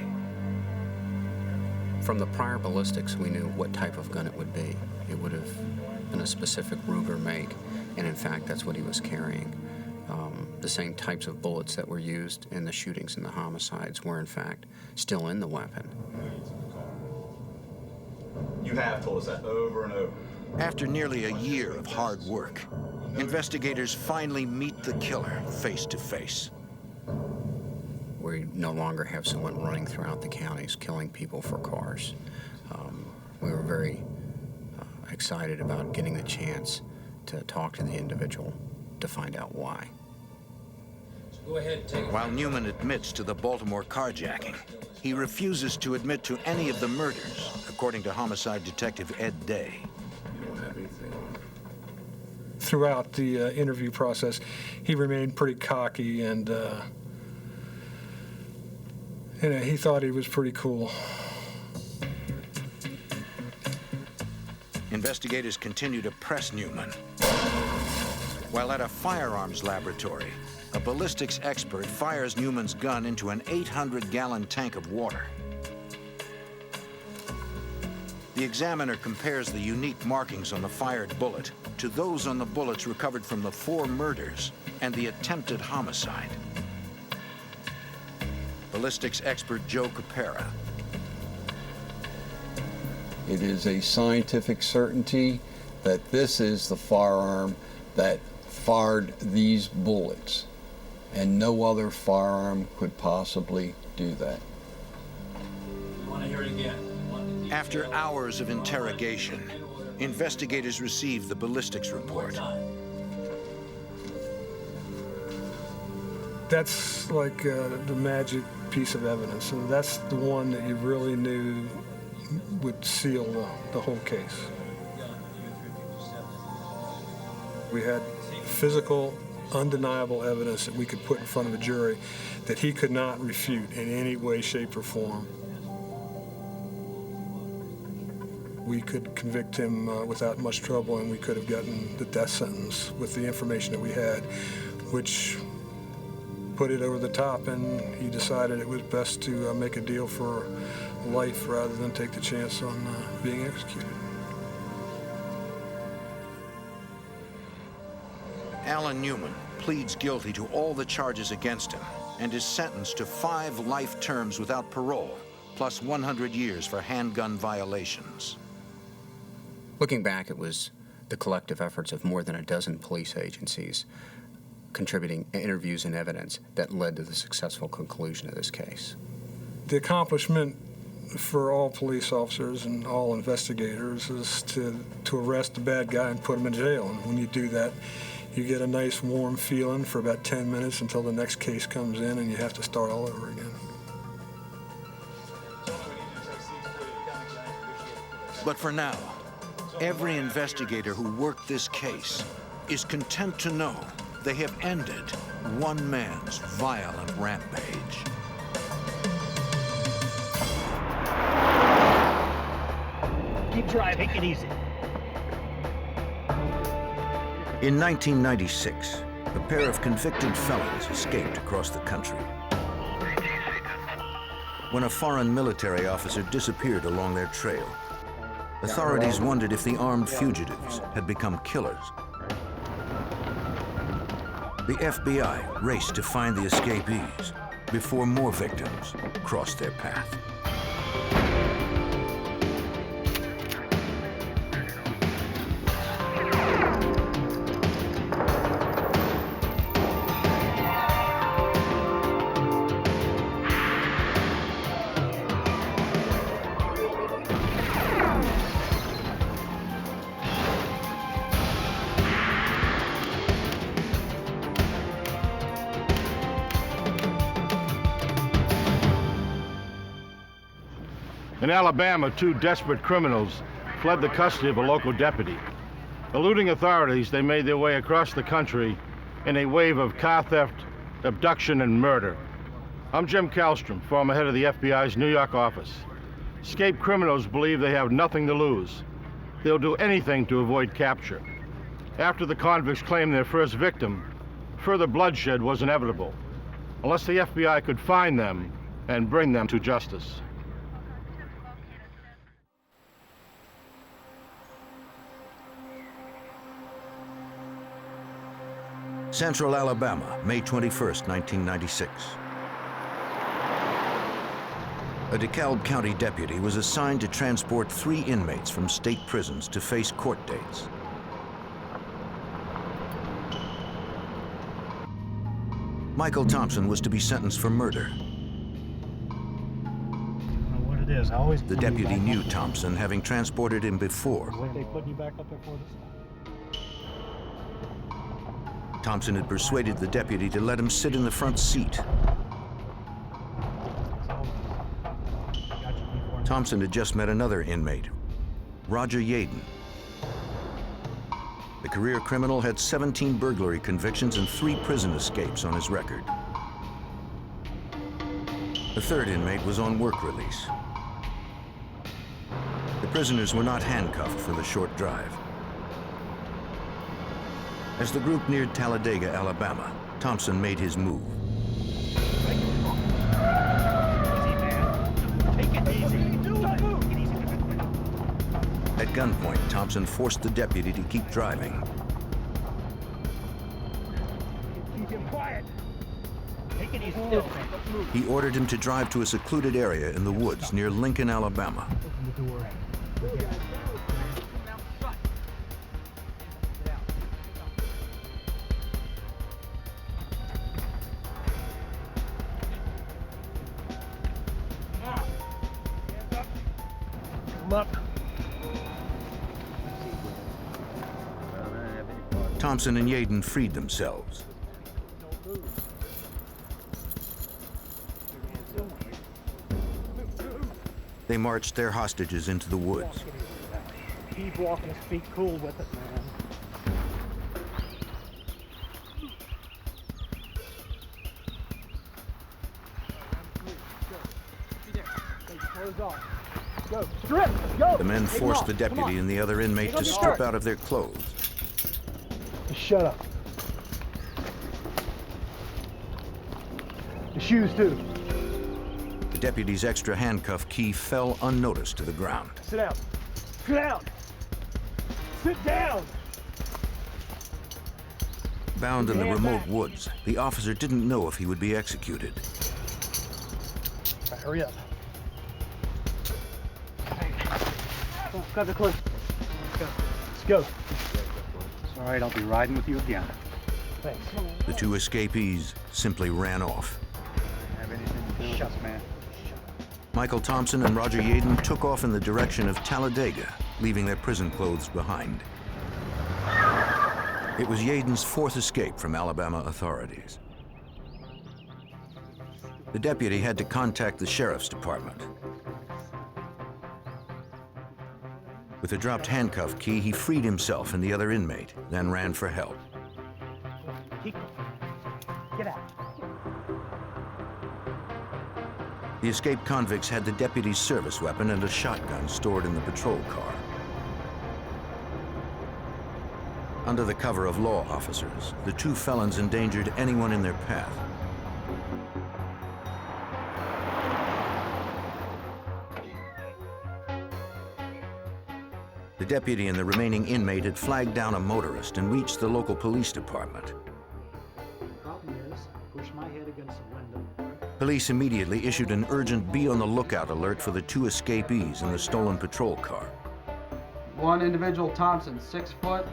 From the prior ballistics, we knew what type of gun it would be. It would have been a specific Ruger make, and in fact, that's what he was carrying. The same types of bullets that were used in the shootings and the homicides were, in fact, still in the weapon. You have told us that over and over. After nearly a year of hard work, investigators finally meet the killer face to face. We no longer have someone running throughout the counties killing people for cars. We were very excited about getting the chance to talk to the individual to find out why. Go ahead, take it. While Newman admits to the Baltimore carjacking, he refuses to admit to any of the murders, according to homicide detective Ed Day. You don't have anything. Throughout the interview process, he remained pretty cocky and he thought he was pretty cool. Investigators continue to press Newman. While at a firearms laboratory, a ballistics expert fires Newman's gun into an 800-gallon tank of water. The examiner compares the unique markings on the fired bullet to those on the bullets recovered from the 4 murders and the attempted homicide. Ballistics expert Joe Capera. It is a scientific certainty that this is the firearm that fired these bullets, and no other firearm could possibly do that. You want to hear it again? After hours of interrogation, investigators receive the ballistics report. That's like the magic piece of evidence, and that's the one that you really knew would seal the whole case. We had physical, undeniable evidence that we could put in front of a jury that he could not refute in any way, shape, or form. We could convict him without much trouble, and we could have gotten the death sentence with the information that we had, which put it over the top, and he decided it was best to make a deal for life rather than take the chance on being executed. Alan Newman pleads guilty to all the charges against him and is sentenced to 5 life terms without parole, plus 100 years for handgun violations. Looking back, it was the collective efforts of more than a dozen police agencies contributing interviews and evidence that led to the successful conclusion of this case. The accomplishment for all police officers and all investigators is to arrest the bad guy and put him in jail. And when you do that, you get a nice warm feeling for about 10 minutes until the next case comes in and you have to start all over again. But for now, every investigator who worked this case is content to know they have ended one man's violent rampage. Keep driving it easy. In 1996, a pair of convicted felons escaped across the country. When a foreign military officer disappeared along their trail, authorities wondered if the armed fugitives had become killers. The FBI raced to find the escapees before more victims crossed their path. In Alabama, 2 desperate criminals fled the custody of a local deputy. Eluding authorities, they made their way across the country in a wave of car theft, abduction, and murder. I'm Jim Kallstrom, former head of the FBI's New York office. Escaped criminals believe they have nothing to lose. They'll do anything to avoid capture. After the convicts claimed their first victim, further bloodshed was inevitable, unless the FBI could find them and bring them to justice. Central Alabama, May 21st, 1996. A DeKalb County deputy was assigned to transport 3 inmates from state prisons to face court dates. Michael Thompson was to be sentenced for murder. What it is, I always. The deputy knew Thompson, having transported him before. What they putting you back up there for this? Thompson had persuaded the deputy to let him sit in the front seat. Thompson had just met another inmate, Roger Yaden. The career criminal had 17 burglary convictions and 3 prison escapes on his record. The third inmate was on work release. The prisoners were not handcuffed for the short drive. As the group neared Talladega, Alabama, Thompson made his move. At gunpoint, Thompson forced the deputy to keep driving. Keep him quiet. Take it easy. He ordered him to drive to a secluded area in the woods near Lincoln, Alabama. Open the door. Come up. Thompson and Yaden freed themselves. They marched their hostages into the woods. Keep walking his feet cool with it, man. Go, strip, go. The men forced the deputy and the other inmate to strip out of their clothes. Shut up. The shoes, too. The deputy's extra handcuff key fell unnoticed to the ground. Sit down. Sit down. Sit down. Bound in the remote woods, the officer didn't know if he would be executed. All right, hurry up. Got the clip. Let's go. It's all right, I'll be riding with you again. Thanks. The 2 escapees simply ran off. Have anything to do with us, man. Michael Thompson and Roger Yaden took off in the direction of Talladega, leaving their prison clothes behind. It was Yaden's 4th escape from Alabama authorities. The deputy had to contact the sheriff's department. With a dropped handcuff key, he freed himself and the other inmate, then ran for help. Keep going. Get out. The escaped convicts had the deputy's service weapon and a shotgun stored in the patrol car. Under the cover of law officers, the 2 felons endangered anyone in their path. The deputy and the remaining inmate had flagged down a motorist and reached the local police department. Problem is, push my head against the window. Police immediately issued an urgent be-on-the-lookout alert for the 2 escapees in the stolen patrol car. One individual, Thompson, 6 foot.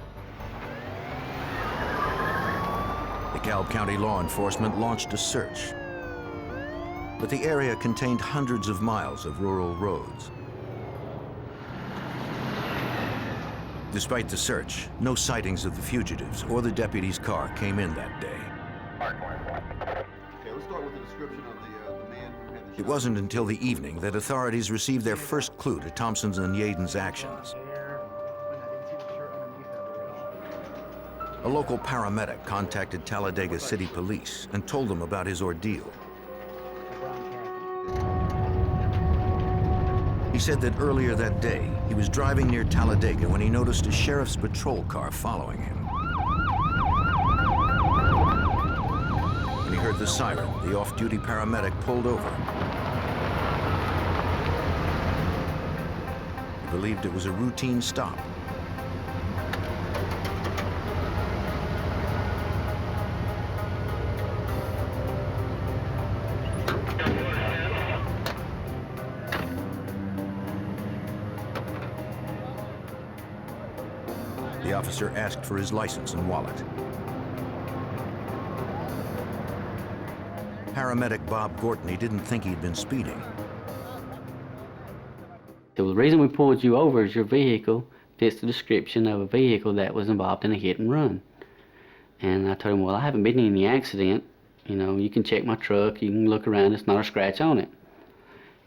DeKalb County law enforcement launched a search. But the area contained hundreds of miles of rural roads. Despite the search, no sightings of the fugitives or the deputy's car came in that day. Okay, let's start with the description of the man who had the It wasn't until the evening that authorities received their first clue to Thompson's and Yaden's actions. A local paramedic contacted Talladega City Police and told them about his ordeal. He said that earlier that day, he was driving near Talladega when he noticed a sheriff's patrol car following him. When he heard the siren, the off-duty paramedic pulled over. He believed it was a routine stop. The officer asked for his license and wallet. Paramedic Bob Gortney didn't think he'd been speeding. So the reason we pulled you over is your vehicle fits the description of a vehicle that was involved in a hit and run. And I told him, well, I haven't been in any accident. You know, you can check my truck, you can look around, it's not a scratch on it.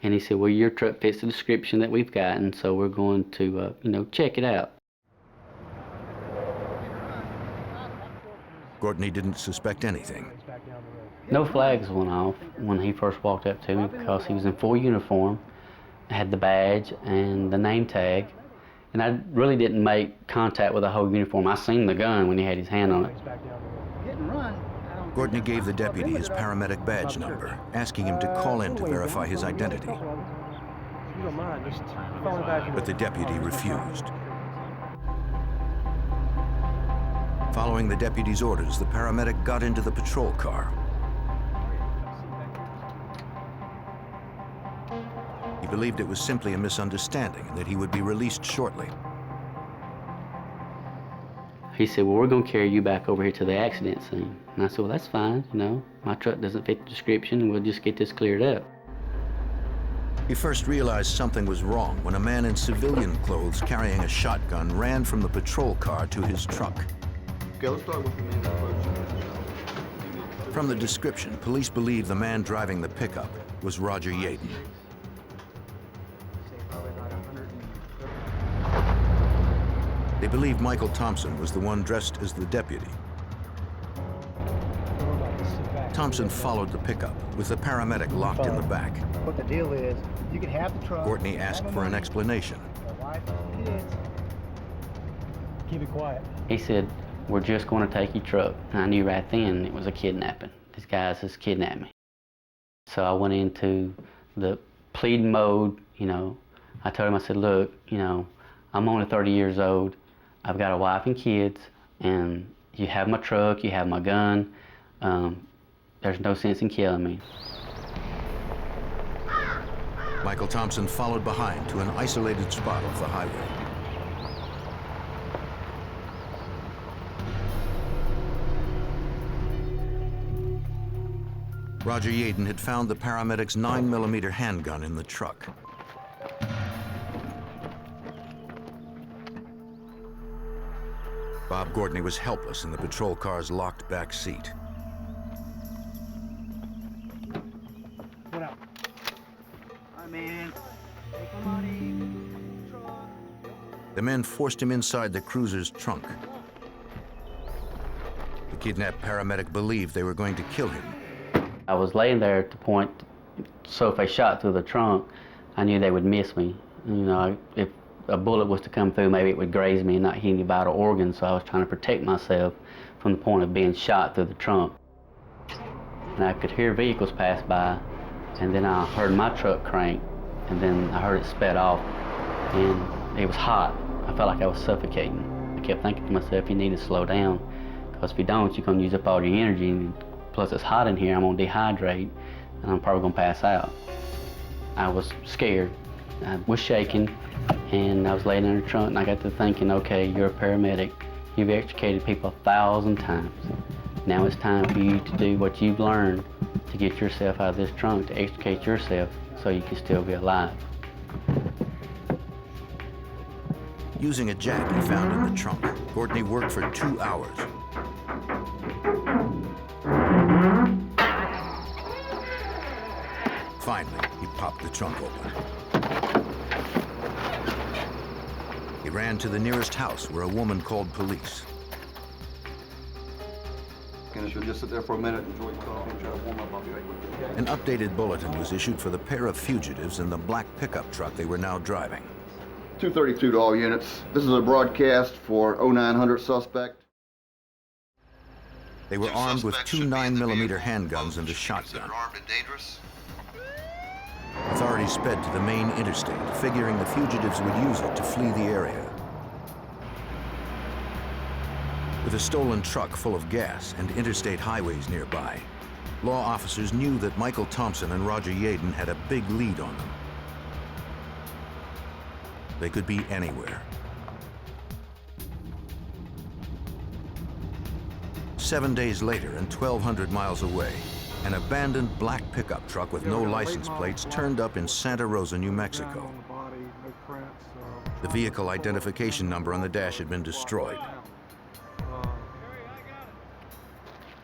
And he said, well, your truck fits the description that we've gotten, so we're going to, you know, check it out. Gortney didn't suspect anything. No flags went off when he first walked up to me because he was in full uniform, had the badge and the name tag, and I really didn't make contact with the whole uniform. I seen the gun when he had his hand on it. Gortney gave the deputy his paramedic badge number, asking him to call in to verify his identity. But the deputy refused. Following the deputy's orders, the paramedic got into the patrol car. He believed it was simply a misunderstanding and that he would be released shortly. He said, well, we're going to carry you back over here to the accident scene. And I said, well, that's fine, you know, my truck doesn't fit the description and we'll just get this cleared up. He first realized something was wrong when a man in civilian clothes carrying a shotgun ran from the patrol car to his truck. Okay, let's start with the man first. From the description, police believe the man driving the pickup was Roger Yaden. They believe Michael Thompson was the one dressed as the deputy. Thompson followed the pickup with the paramedic locked in the back. What the deal is, you can have the truck. Gortney asked for an explanation. Keep it quiet. He said, we're just going to take your truck. And I knew right then it was a kidnapping. These guys just kidnapped me. So I went into the pleading mode, you know. I told him, I said, look, you know, I'm only 30 years old. I've got a wife and kids, and you have my truck, you have my gun. There's no sense in killing me. Michael Thompson followed behind to an isolated spot off the highway. Roger Yaden had found the paramedic's 9mm handgun in the truck. Bob Gortney was helpless in the patrol car's locked back seat. What up? Hi, man. Take the money. The men forced him inside the cruiser's trunk. The kidnapped paramedic believed they were going to kill him. I was laying there at the point, so if they shot through the trunk, I knew they would miss me. You know, if a bullet was to come through, maybe it would graze me and not hit any vital organs, so I was trying to protect myself from the point of being shot through the trunk. And I could hear vehicles pass by, and then I heard my truck crank, and then I heard it sped off, and it was hot. I felt like I was suffocating. I kept thinking to myself, you need to slow down, because if you don't, you're going to use up all your energy, and plus it's hot in here, I'm going to dehydrate, and I'm probably going to pass out. I was scared. I was shaking, and I was laying in the trunk, and I got to thinking, okay, you're a paramedic. You've extricated people 1,000 times. Now it's time for you to do what you've learned to get yourself out of this trunk, to extricate yourself so you can still be alive. Using a jack he found in the trunk, Gortney worked for 2 hours. Finally, he popped the trunk open. He ran to the nearest house where a woman called police. And she'll just sit there for a minute, enjoy coffee, and try to warm up. I'll be right with you. An updated bulletin was issued for the pair of fugitives in the black pickup truck they were now driving. 232 to all units. This is a broadcast for 0900 suspect. They were armed with two 9mm handguns and a shotgun. Authorities sped to the main interstate, figuring the fugitives would use it to flee the area. With a stolen truck full of gas and interstate highways nearby, law officers knew that Michael Thompson and Roger Yaden had a big lead on them. They could be anywhere. 7 days later and 1,200 miles away, an abandoned black pickup truck with no license plates turned up in Santa Rosa, New Mexico. The vehicle identification number on the dash had been destroyed.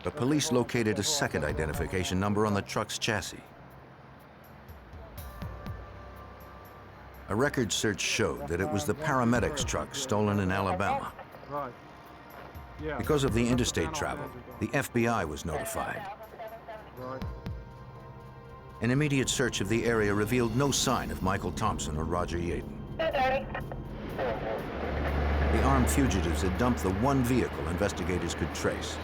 But police located a second identification number on the truck's chassis. A record search showed that it was the paramedics' truck stolen in Alabama. Because of the interstate travel, the FBI was notified. An immediate search of the area revealed no sign of Michael Thompson or Roger Yaden. The armed fugitives had dumped the one vehicle investigators could trace.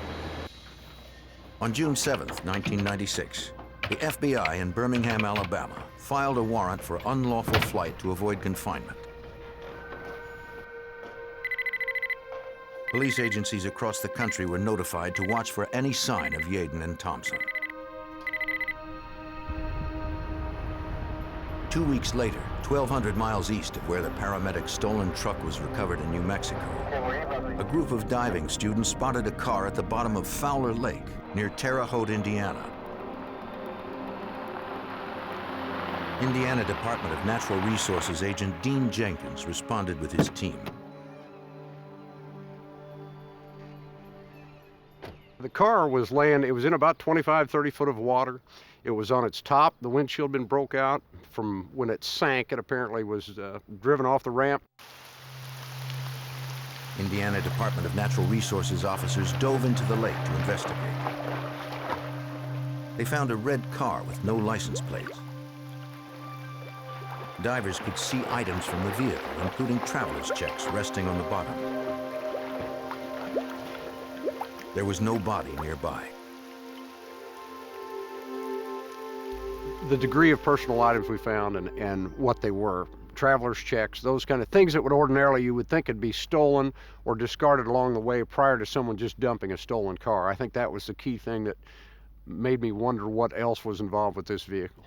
On June 7th, 1996, the FBI in Birmingham, Alabama, filed a warrant for unlawful flight to avoid confinement. Police agencies across the country were notified to watch for any sign of Yaden and Thompson. 2 weeks later, 1,200 miles east of where the paramedics' stolen truck was recovered in New Mexico, a group of diving students spotted a car at the bottom of Fowler Lake near Terre Haute, Indiana. Indiana Department of Natural Resources agent Dean Jenkins responded with his team. The car was laying, it was in about 25, 30 foot of water. It was on its top. The windshield had been broke out from when it sank. It apparently was driven off the ramp. Indiana Department of Natural Resources officers dove into the lake to investigate. They found a red car with no license plates. Divers could see items from the vehicle, including traveler's checks resting on the bottom. There was no body nearby. The degree of personal items we found and what they were, traveler's checks, those kind of things that would ordinarily you would think would be stolen or discarded along the way prior to someone just dumping a stolen car. I think that was the key thing that made me wonder what else was involved with this vehicle.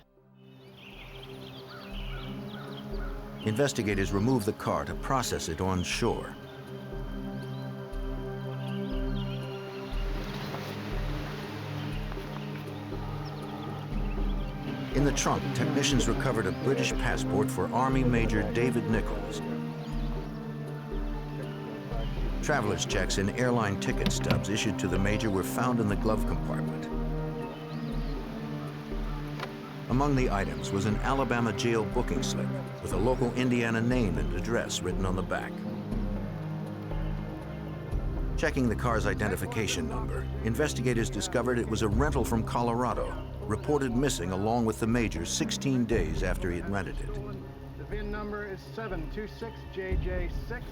Investigators removed the car to process it on shore. In the trunk, technicians recovered a British passport for Army Major David Nichols. Traveler's checks and airline ticket stubs issued to the Major were found in the glove compartment. Among the items was an Alabama jail booking slip with a local Indiana name and address written on the back. Checking the car's identification number, investigators discovered it was a rental from Colorado, reported missing along with the Major 16 days after he had rented it. The VIN number is 726JJ6.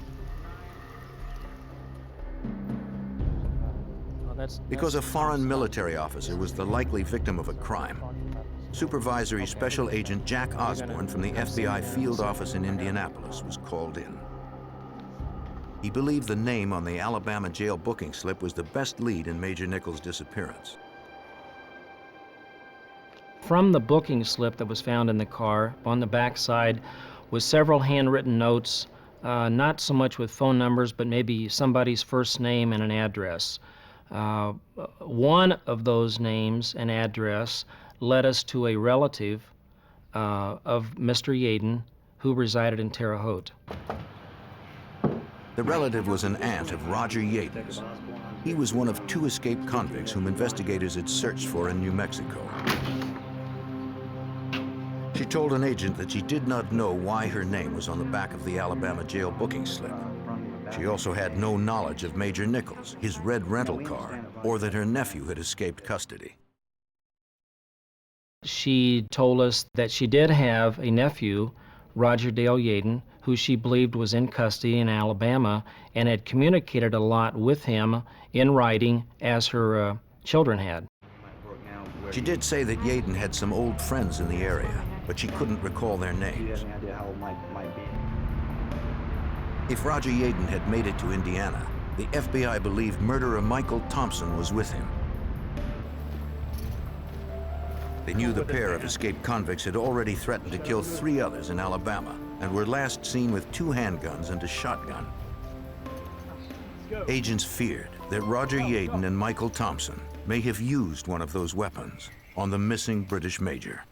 Because a foreign military officer was the likely victim of a crime, Supervisory Special Agent Jack Osborne from the FBI field office in Indianapolis was called in. He believed the name on the Alabama jail booking slip was the best lead in Major Nichols' disappearance. From the booking slip that was found in the car, on the back side was several handwritten notes, not so much with phone numbers, but maybe somebody's first name and an address. One of those names and address led us to a relative of Mr. Yaden who resided in Terre Haute. The relative was an aunt of Roger Yaden's. He was one of 2 escaped convicts whom investigators had searched for in New Mexico. She told an agent that she did not know why her name was on the back of the Alabama jail booking slip. She also had no knowledge of Major Nichols, his red rental car, or that her nephew had escaped custody. She told us that she did have a nephew, Roger Dale Yaden, who she believed was in custody in Alabama and had communicated a lot with him in writing as her children had. She did say that Yaden had some old friends in the area, but she couldn't recall their names. If Roger Yaden had made it to Indiana, the FBI believed murderer Michael Thompson was with him. They knew the pair of escaped convicts had already threatened to kill 3 others in Alabama and were last seen with 2 handguns and a shotgun. Agents feared that Roger Yaden and Michael Thompson may have used one of those weapons on the missing British major.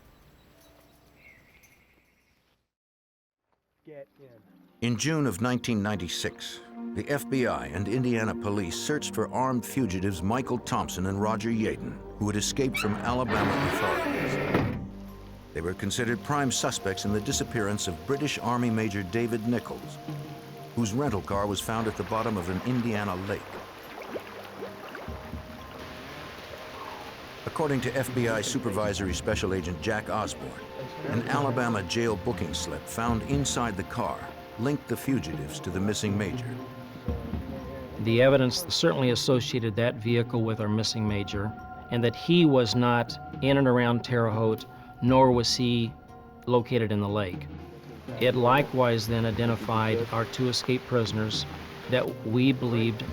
In June of 1996, the FBI and Indiana police searched for armed fugitives Michael Thompson and Roger Yaden, who had escaped from Alabama authorities. They were considered prime suspects in the disappearance of British Army Major David Nichols, whose rental car was found at the bottom of an Indiana lake. According to FBI Supervisory Special Agent Jack Osborne, an Alabama jail booking slip found inside the car linked the fugitives to the missing major. The evidence certainly associated that vehicle with our missing major, and that he was not in and around Terre Haute, nor was he located in the lake. It likewise then identified our 2 escaped prisoners that we believed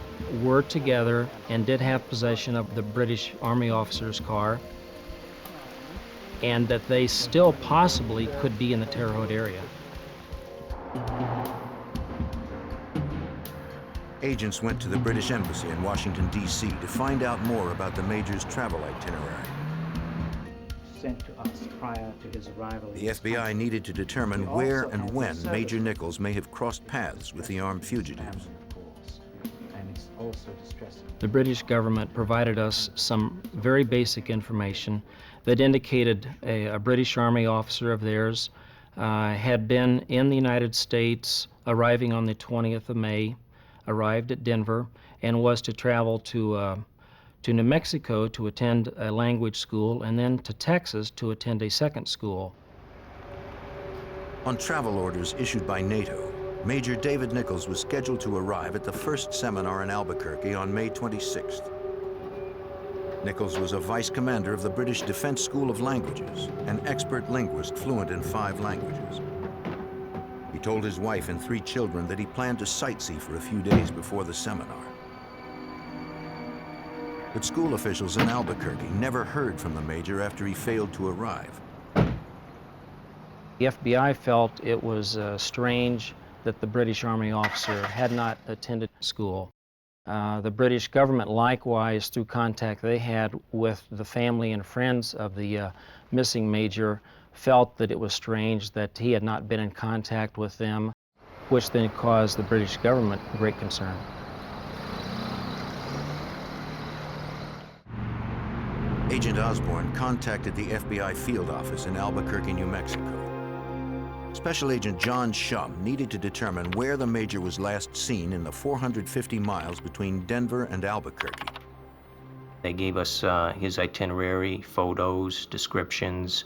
were together and did have possession of the British Army officer's car, and that they still possibly could be in the Terre Haute area. Agents went to the British Embassy in Washington, D.C. to find out more about the major's travel itinerary. Sent to us prior to his arrival. The FBI needed to determine where and when Major Nichols may have crossed paths with the armed fugitives. The British government provided us some very basic information that indicated a British Army officer of theirs had been in the United States, arriving on the 20th of May, arrived at Denver, and was to travel to New Mexico to attend a language school, and then to Texas to attend a second school. On travel orders issued by NATO, Major David Nichols was scheduled to arrive at the first seminar in Albuquerque on May 26th. Nichols was a vice commander of the British Defense School of Languages, an expert linguist fluent in 5 languages. He told his wife and 3 children that he planned to sightsee for a few days before the seminar. But school officials in Albuquerque never heard from the major after he failed to arrive. The FBI felt it was strange that the British Army officer had not attended school. The British government likewise, through contact they had with the family and friends of the missing major, felt that it was strange that he had not been in contact with them, which then caused the British government great concern. Agent Osborne contacted the FBI field office in Albuquerque, New Mexico. Special Agent John Shum needed to determine where the major was last seen in the 450 miles between Denver and Albuquerque. They gave us his itinerary, photos, descriptions,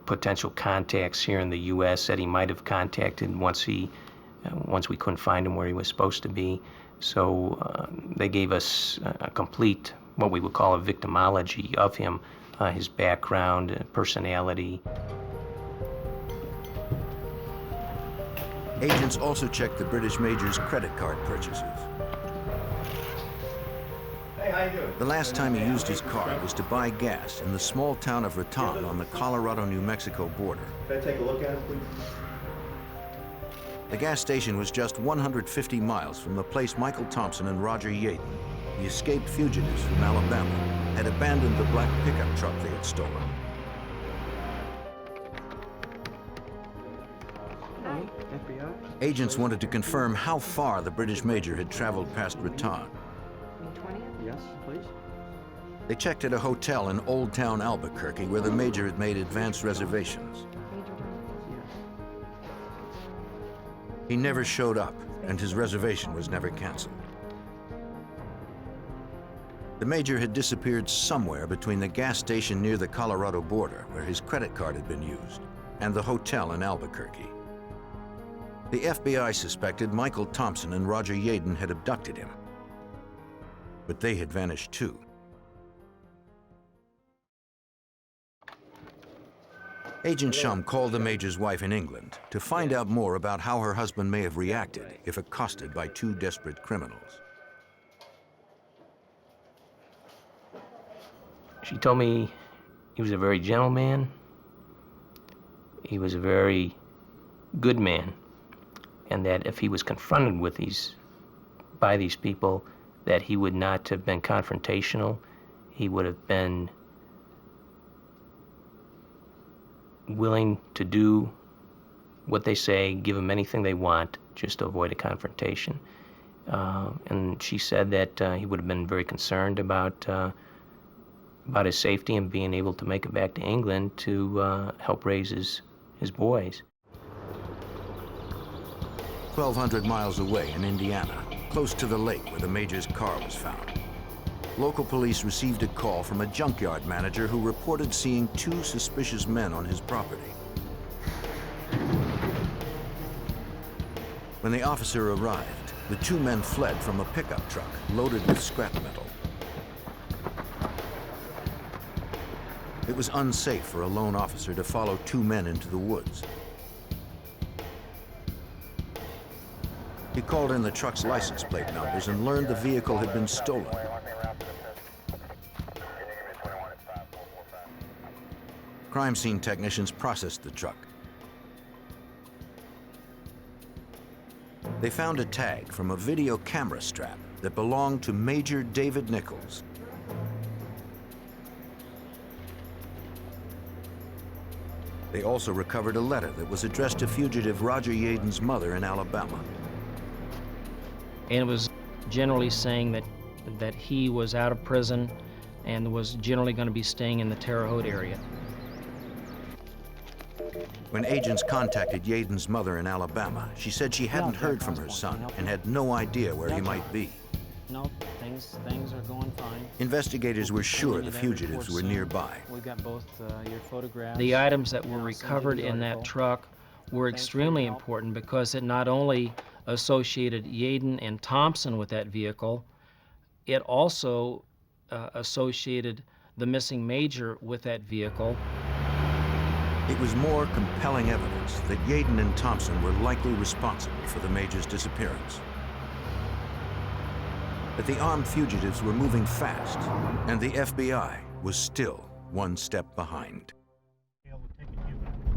potential contacts here in the U.S. that he might have contacted once we couldn't find him where he was supposed to be. So they gave us a complete, what we would call a victimology of him, his background, personality. Agents also checked the British major's credit card purchases. Hey, how you doing? The last time he used his card was to buy gas in the small town of Raton on the Colorado-New Mexico border. Can I take a look at it, please? The gas station was just 150 miles from the place Michael Thompson and Roger Yaden, the escaped fugitives from Alabama, had abandoned the black pickup truck they had stolen. Agents wanted to confirm how far the British major had traveled past Raton. Yes, please. They checked at a hotel in Old Town Albuquerque where the major had made advance reservations. He never showed up, and his reservation was never canceled. The major had disappeared somewhere between the gas station near the Colorado border, where his credit card had been used, and the hotel in Albuquerque. The FBI suspected Michael Thompson and Roger Yaden had abducted him, but they had vanished too. Agent Shum called the major's wife in England to find out more about how her husband may have reacted if accosted by two desperate criminals. She told me he was a very gentle man. He was a very good man, and that if he was confronted with by these people, that he would not have been confrontational. He would have been willing to do what they say, give them anything they want, just to avoid a confrontation. And she said that he would have been very concerned about his safety and being able to make it back to England to help raise his boys. 1,200 miles away in Indiana, close to the lake where the major's car was found, local police received a call from a junkyard manager who reported seeing two suspicious men on his property. When the officer arrived, the two men fled from a pickup truck loaded with scrap metal. It was unsafe for a lone officer to follow two men into the woods. He called in the truck's license plate numbers and learned the vehicle had been stolen. Crime scene technicians processed the truck. They found a tag from a video camera strap that belonged to Major David Nichols. They also recovered a letter that was addressed to fugitive Roger Yaden's mother in Alabama. And it was generally saying that he was out of prison and was generally going to be staying in the Terre Haute area. When agents contacted Yaden's mother in Alabama, she said she hadn't heard from her son and had no idea where he might be. No, things are going fine. Investigators were sure the fugitives were nearby. We got both your photographs. The items that were recovered in that truck were extremely important because it not only associated Yaden and Thompson with that vehicle, it also associated the missing major with that vehicle. It was more compelling evidence that Yaden and Thompson were likely responsible for the major's disappearance. But the armed fugitives were moving fast, and the FBI was still one step behind.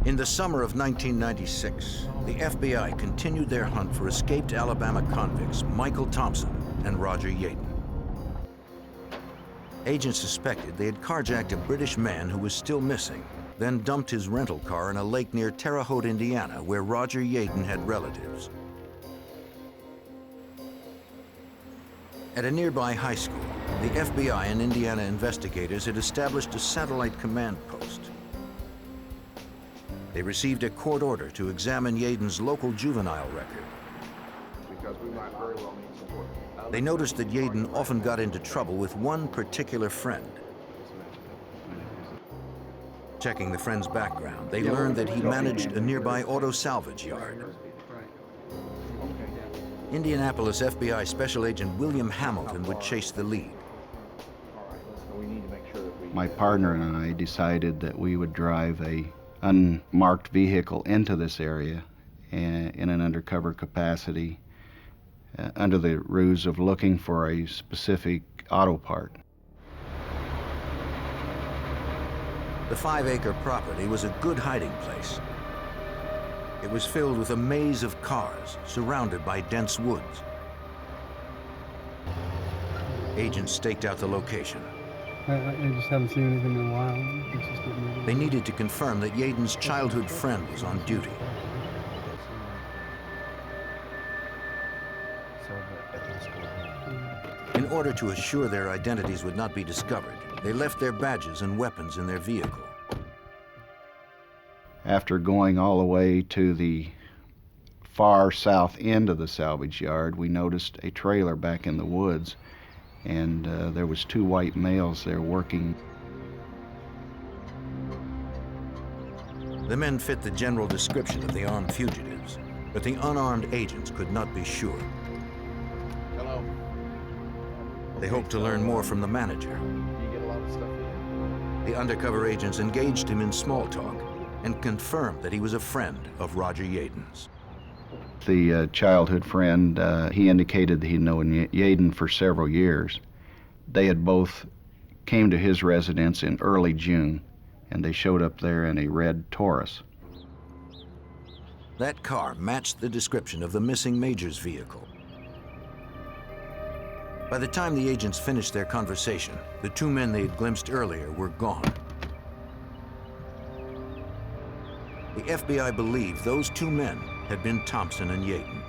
In the summer of 1996, the FBI continued their hunt for escaped Alabama convicts Michael Thompson and Roger Yaden. Agents suspected they had carjacked a British man who was still missing, then dumped his rental car in a lake near Terre Haute, Indiana, where Roger Yaden had relatives. At a nearby high school, the FBI and Indiana investigators had established a satellite command post. They received a court order to examine Yaden's local juvenile record. Because we might very well need support. They noticed that Yaden often got into trouble with one particular friend. Checking the friend's background, they learned that he managed a nearby auto salvage yard. Indianapolis FBI Special Agent William Hamilton would chase the lead. My partner and I decided that we would drive a unmarked vehicle into this area in an undercover capacity under the ruse of looking for a specific auto part. The 5-acre property was a good hiding place. It was filled with a maze of cars surrounded by dense woods. Agents staked out the location. I just haven't seen anything in a while. They needed to confirm that Yaden's childhood friend was on duty. In order to assure their identities would not be discovered, They left their badges and weapons in their vehicle. After going all the way to the far south end of the salvage yard, we noticed a trailer back in the woods, and there was 2 white males there working. The men fit the general description of the armed fugitives, but the unarmed agents could not be sure. Hello. They hoped to learn more from the manager. You get a lot of stuff in. The undercover agents engaged him in small talk and confirmed that he was a friend of Roger Yaden's. The childhood friend, he indicated that he'd known Yaden for several years. They had both came to his residence in early June, and they showed up there in a red Taurus. That car matched the description of the missing Major's vehicle. By the time the agents finished their conversation, the 2 men they had glimpsed earlier were gone. The FBI believed those 2 men had been Thompson and Yaden.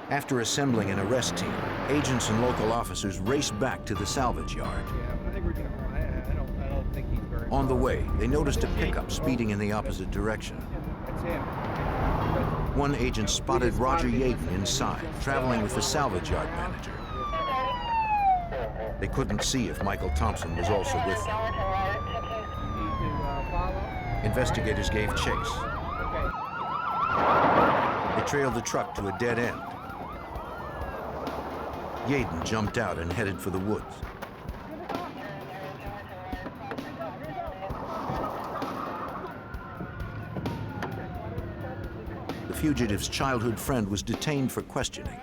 After assembling an arrest team, agents and local officers raced back to the salvage yard. I think we're gonna. I don't think he's very. On the way, they noticed a pickup speeding in the opposite direction. That's him. One agent spotted Roger Yaden inside, traveling with the salvage yard manager. They couldn't see if Michael Thompson was also with them. Investigators gave chase. They trailed the truck to a dead end. Yaden jumped out and headed for the woods. The fugitive's childhood friend was detained for questioning.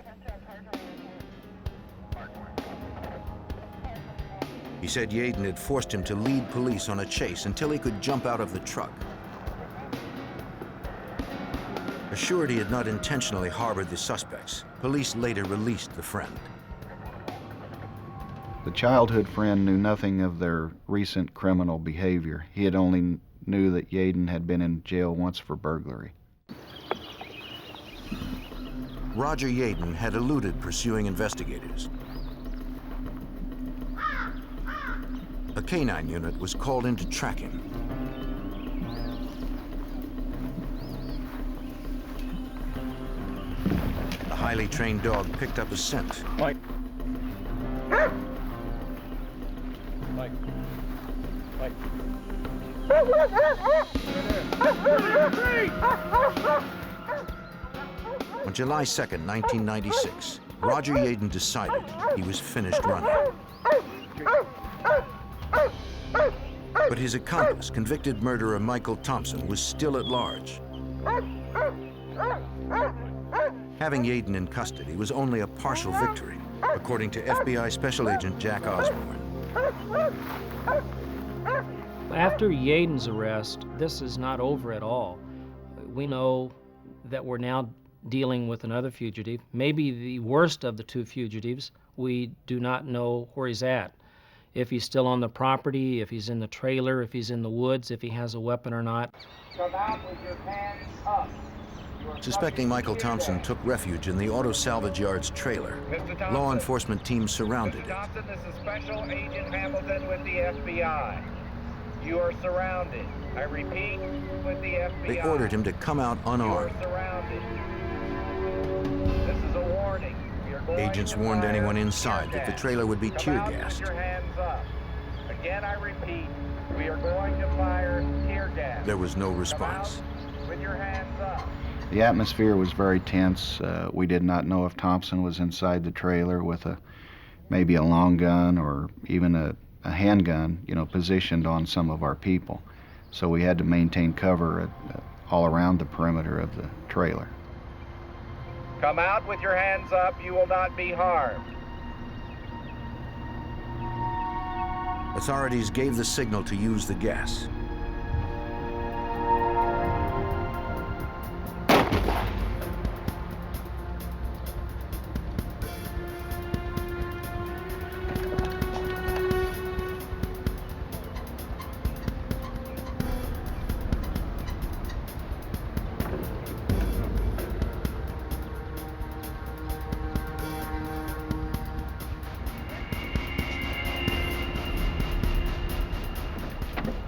He said Yaden had forced him to lead police on a chase until he could jump out of the truck. Assured he had not intentionally harbored the suspects, police later released the friend. The childhood friend knew nothing of their recent criminal behavior. He had only knew that Yaden had been in jail once for burglary. Roger Yaden had eluded pursuing investigators. A canine unit was called in to track him. The highly trained dog picked up a scent. Mike. Mike. Mike. On July 2nd, 1996, Roger Yaden decided he was finished running. But his accomplice, convicted murderer Michael Thompson, was still at large. Having Yaden in custody was only a partial victory, according to FBI Special Agent Jack Osborne. After Yaden's arrest, this is not over at all. We know that we're now dealing with another fugitive, maybe the worst of the 2 fugitives. We do not know where he's at. If he's still on the property, if he's in the trailer, if he's in the woods, if he has a weapon or not. Come out with your hands up. Suspecting Michael Thompson took refuge in the auto salvage yard's trailer. Law enforcement teams surrounded it. Thompson, this is Special Agent Hamilton with the FBI. You are surrounded. I repeat, with the FBI. They ordered him to come out unarmed. You are surrounded. This is a warning. We are going Agents to warned fire anyone tear inside that the gas. trailer would be Come tear out gassed. with your hands up. Again, I repeat, we are going to fire tear gas. There was no response. Come out with your hands up. The atmosphere was very tense. We did not know if Thompson was inside the trailer with maybe a long gun or even a handgun, positioned on some of our people. So we had to maintain cover all around the perimeter of the trailer. Come out with your hands up. You will not be harmed. Authorities gave the signal to use the gas.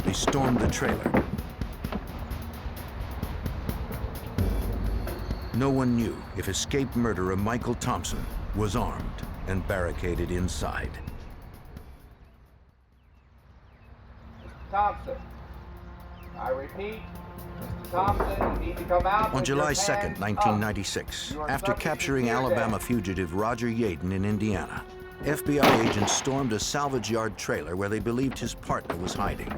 They stormed the trailer. No one knew if escaped murderer Michael Thompson was armed and barricaded inside. Mr. Thompson, I repeat, Mr. Thompson, you need to come out. On with your July hands 2nd, up. 1996, You are after subject to capturing fear Alabama death. fugitive Roger Yaden in Indiana, FBI agents stormed a salvage yard trailer where they believed his partner was hiding.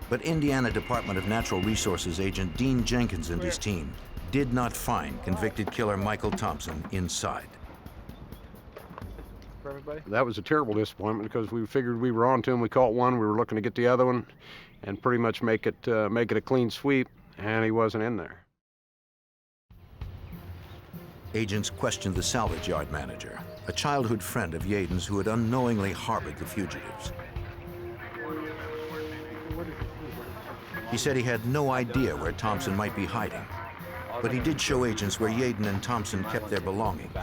But Indiana Department of Natural Resources agent Dean Jenkins and his team did not find convicted killer Michael Thompson inside. That was a terrible disappointment because we figured we were on to him. We caught one, we were looking to get the other one and pretty much make it a clean sweep, and he wasn't in there. Agents questioned the salvage yard manager, a childhood friend of Yaden's who had unknowingly harbored the fugitives. He said he had no idea where Thompson might be hiding, but he did show agents where Yaden and Thompson kept their belongings.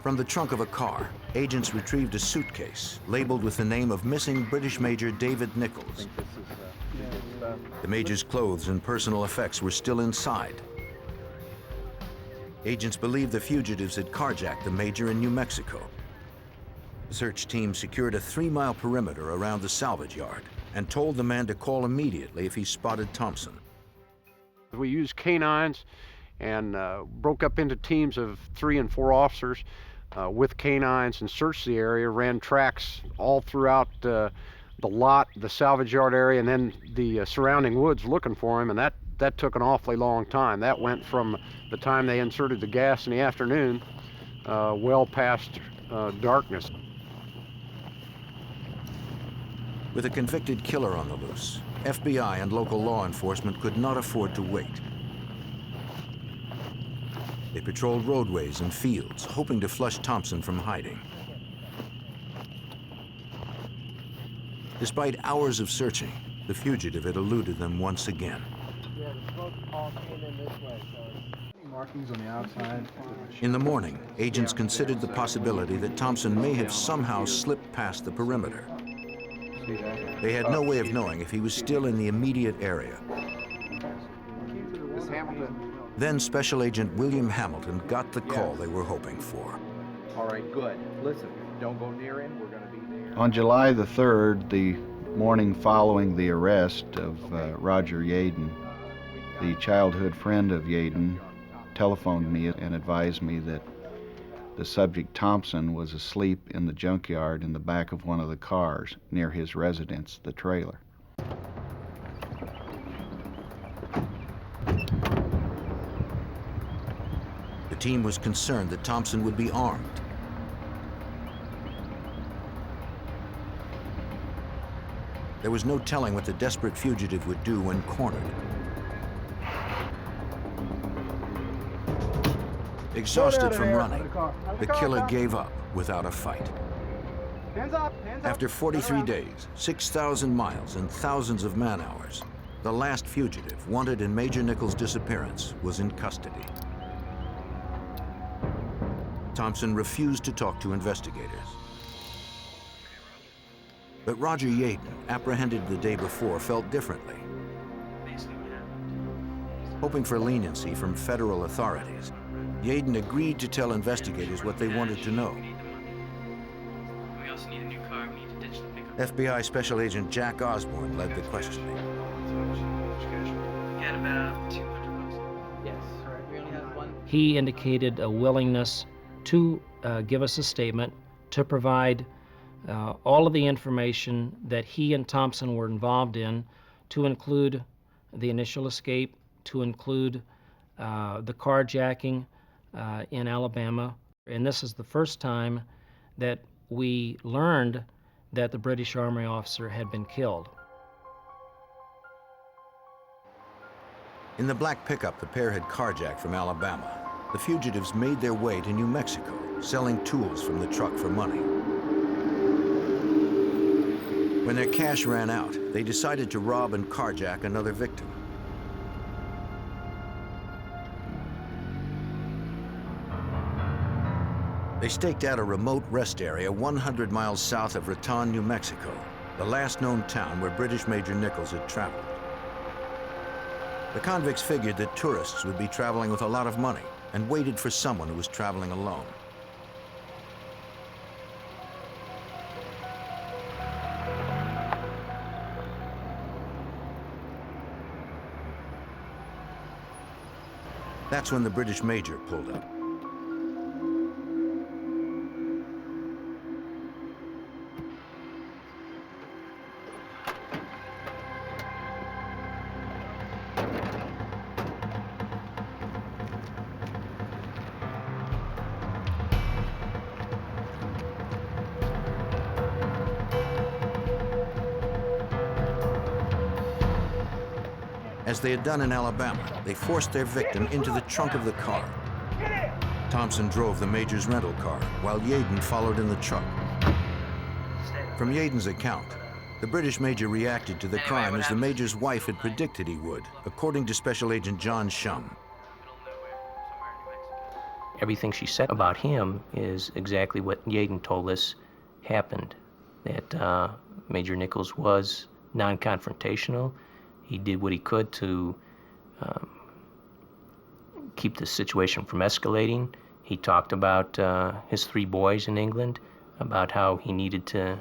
From the trunk of a car, agents retrieved a suitcase labeled with the name of missing British Major David Nichols. The Major's clothes and personal effects were still inside. Agents believed the fugitives had carjacked the Major in New Mexico. The search team secured a 3-mile perimeter around the salvage yard and told the man to call immediately if he spotted Thompson. We used canines and broke up into teams of 3 and 4 officers with canines and searched the area, ran tracks all throughout the lot, the salvage yard area, and then the surrounding woods looking for him, and that took an awfully long time. That went from the time they inserted the gas in the afternoon well past darkness. With a convicted killer on the loose, FBI and local law enforcement could not afford to wait. They patrolled roadways and fields, hoping to flush Thompson from hiding. Despite hours of searching, the fugitive had eluded them once again. Yeah, the smoke all came in this way, so. Any markings on the outside? In the morning, agents considered the possibility that Thompson may have somehow slipped past the perimeter. They had no way of knowing if he was still in the immediate area. Then Special Agent William Hamilton got the call they were hoping for. All right, good. Listen, don't go near him. We're going to be there. On July the 3rd, the morning following the arrest of Roger Yaden, the childhood friend of Yaden telephoned me and advised me that the subject, Thompson, was asleep in the junkyard in the back of one of the cars near his residence, the trailer. The team was concerned that Thompson would be armed. There was no telling what the desperate fugitive would do when cornered. Exhausted from running, the killer gave up without a fight. Hands up, hands up. After 43 days, 6,000 miles, and thousands of man-hours, the last fugitive wanted in Major Nichols' disappearance was in custody. Thompson refused to talk to investigators. But Roger Yaden, apprehended the day before, felt differently. Hoping for leniency from federal authorities, Yaden agreed to tell investigators what they wanted to know. We also need a new car. We need to ditch the pickup. FBI Special Agent Jack Osborne led the questioning. We had about 200 bucks. Yes. All right. We only have one. He indicated a willingness to give us a statement, to provide all of the information that he and Thompson were involved in, to include the initial escape, to include the carjacking in Alabama. And this is the first time that we learned that the British Army officer had been killed. In the black pickup the pair had carjacked from Alabama, the fugitives made their way to New Mexico, selling tools from the truck for money. When their cash ran out, they decided to rob and carjack another victim. They staked out a remote rest area 100 miles south of Raton, New Mexico, the last known town where British Major Nichols had traveled. The convicts figured that tourists would be traveling with a lot of money and waited for someone who was traveling alone. That's when the British Major pulled up. As they had done in Alabama, they forced their victim into the trunk of the car. Thompson drove the Major's rental car, while Yaden followed in the truck. From Yaden's account, the British Major reacted to the crime as the Major's wife had predicted he would, according to Special Agent John Shum. Everything she said about him is exactly what Yaden told us happened, that Major Nichols was non-confrontational. He did what he could to keep the situation from escalating. He talked about his 3 boys in England, about how he needed to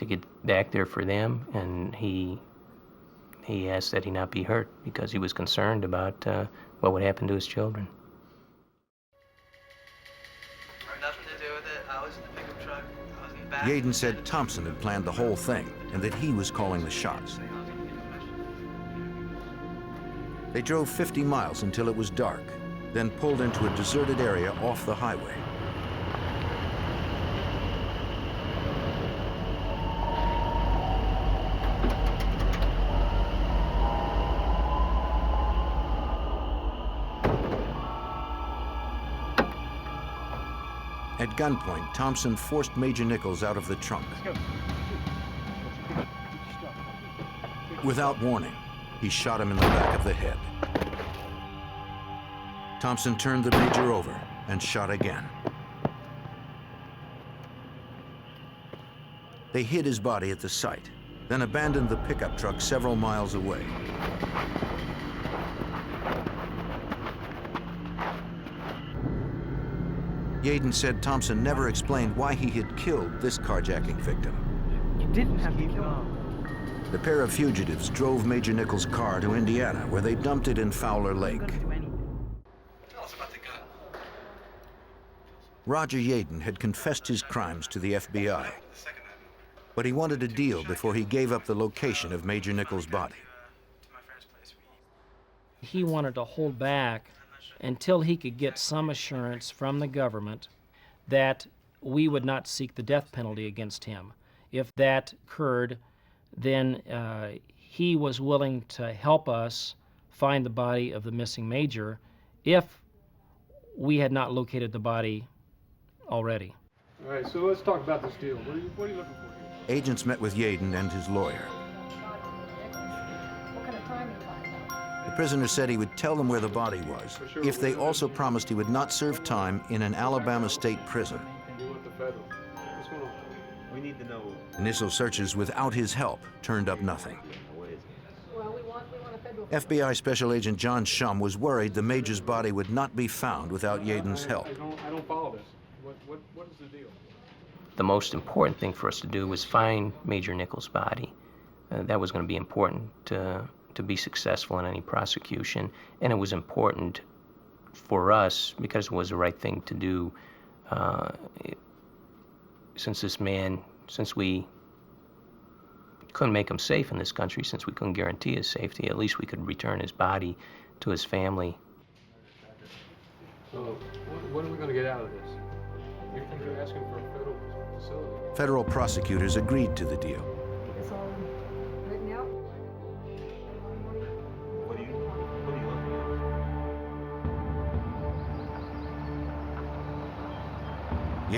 get back there for them, and he asked that he not be hurt because he was concerned about what would happen to his children. Nothing to do with it. I was in the pickup truck. I was in the back. Yaden said Thompson had planned the whole thing and that he was calling the shots. They drove 50 miles until it was dark, then pulled into a deserted area off the highway. At gunpoint, Thompson forced Major Nichols out of the trunk. Without warning, he shot him in the back of the head. Thompson turned the Major over and shot again. They hid his body at the site, then abandoned the pickup truck several miles away. Yaden said Thompson never explained why he had killed this carjacking victim. You didn't have to kill him. The pair of fugitives drove Major Nichols' car to Indiana, where they dumped it in Fowler Lake. Tell us about the gun. Roger Yaden had confessed his crimes to the FBI, but he wanted a deal before he gave up the location of Major Nichols' body. He wanted to hold back until he could get some assurance from the government that we would not seek the death penalty against him. If that occurred, then he was willing to help us find the body of the missing Major if we had not located the body already. All right, so let's talk about this deal. What are you looking for here? Agents met with Yaden and his lawyer. The prisoner said he would tell them where the body was if they also promised he would not serve time in an Alabama state prison. What's going on? We need to know. Initial searches without his help turned up nothing. FBI Special Agent John Shum was worried the Major's body would not be found without Yaden's help. I don't follow this. What is the deal? The most important thing for us to do was find Major Nichols' body. That was going to be important to be successful in any prosecution, and it was important for us because it was the right thing to do. Since we couldn't make him safe in this country, since we couldn't guarantee his safety, at least we could return his body to his family. So what are we going to get out of this? You're asking for a federal facility. Federal prosecutors agreed to the deal. It's all written out. What are you looking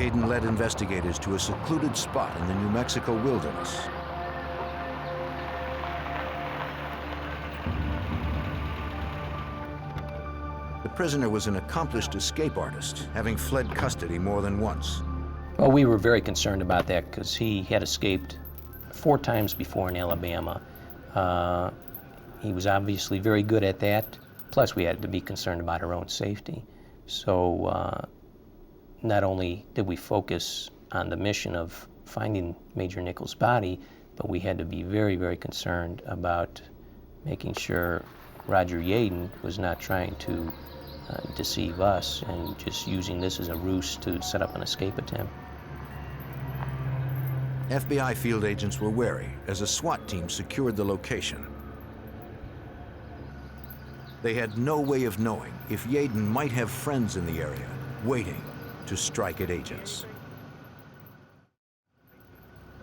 Yaden led investigators to a secluded spot in the New Mexico wilderness. The prisoner was an accomplished escape artist, having fled custody more than once. Well, we were very concerned about that because he had escaped 4 times before in Alabama. He was obviously very good at that. Plus, we had to be concerned about our own safety. So not only did we focus on the mission of finding Major Nichols' body, but we had to be very, very concerned about making sure Roger Yaden was not trying to deceive us and just using this as a ruse to set up an escape attempt. FBI field agents were wary as a SWAT team secured the location. They had no way of knowing if Yaden might have friends in the area waiting to strike at agents.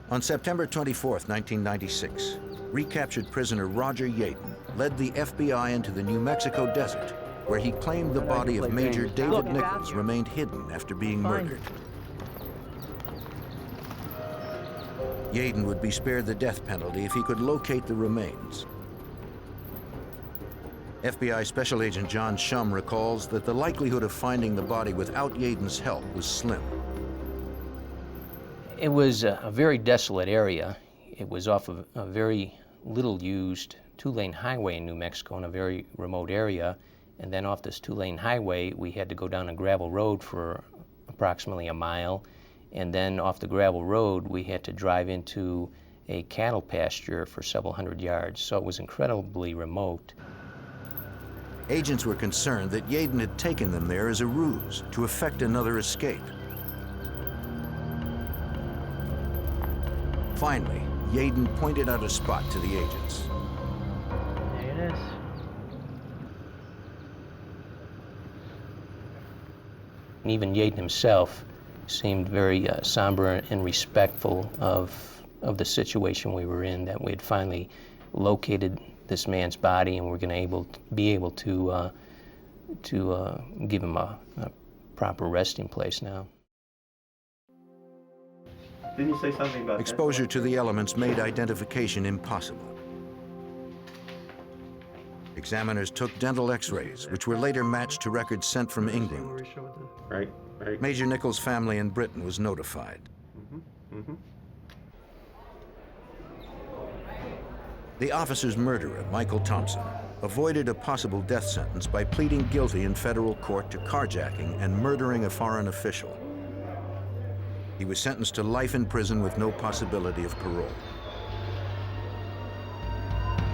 On September 24th, 1996, recaptured prisoner Roger Yaden led the FBI into the New Mexico desert, where he claimed the body of Major David Nichols remained hidden after being murdered. Yaden would be spared the death penalty if he could locate the remains. FBI Special Agent John Shum recalls that the likelihood of finding the body without Yaden's help was slim. It was a very desolate area. It was off of a very little used 2-lane highway in New Mexico in a very remote area. And then off this 2-lane highway, we had to go down a gravel road for approximately a mile. And then off the gravel road, we had to drive into a cattle pasture for several hundred yards. So it was incredibly remote. Agents were concerned that Yaden had taken them there as a ruse to effect another escape. Finally, Yaden pointed out a spot to the agents. There it is. Even Yaden himself seemed very somber and respectful of the situation we were in, that we had finally located this man's body and we're going to be able to give him a proper resting place now. Didn't you say something about exposure to the elements made identification impossible. Examiners took dental x-rays, which were later matched to records sent from England. Right. Major Nichols' family in Britain was notified. The officer's murderer, Michael Thompson, avoided a possible death sentence by pleading guilty in federal court to carjacking and murdering a foreign official. He was sentenced to life in prison with no possibility of parole.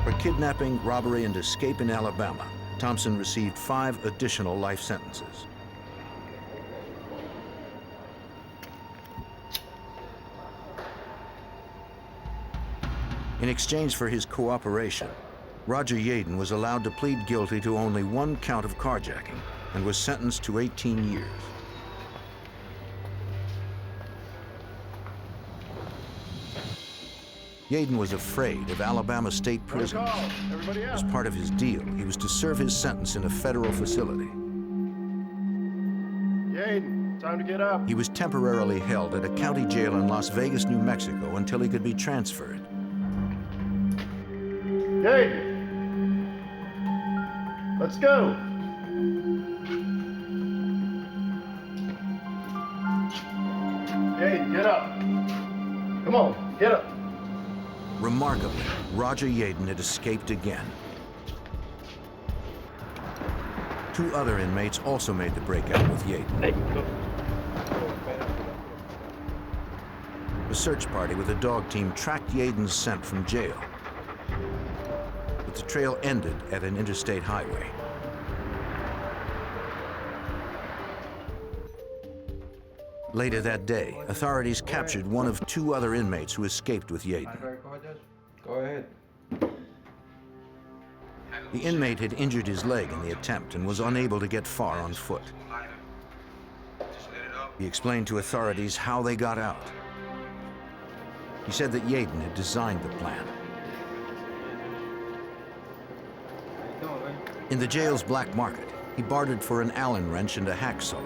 For kidnapping, robbery, and escape in Alabama, Thompson received 5 additional life sentences. In exchange for his cooperation, Roger Yaden was allowed to plead guilty to only 1 count of carjacking and was sentenced to 18 years. Yaden was afraid of Alabama state prisons. As part of his deal, he was to serve his sentence in a federal facility. Yaden, time to get up. He was temporarily held at a county jail in Las Vegas, New Mexico, until he could be transferred. Yaden, let's go. Yaden, get up. Come on, get up. Remarkably, Roger Yaden had escaped again. 2 other inmates also made the breakout with Yaden. The search party with a dog team tracked Yaden's scent from jail, but the trail ended at an interstate highway. Later that day, authorities captured one of 2 other inmates who escaped with Yaden. Go ahead. The inmate had injured his leg in the attempt and was unable to get far on foot. He explained to authorities how they got out. He said that Yaden had designed the plan. In the jail's black market, he bartered for an Allen wrench and a hacksaw.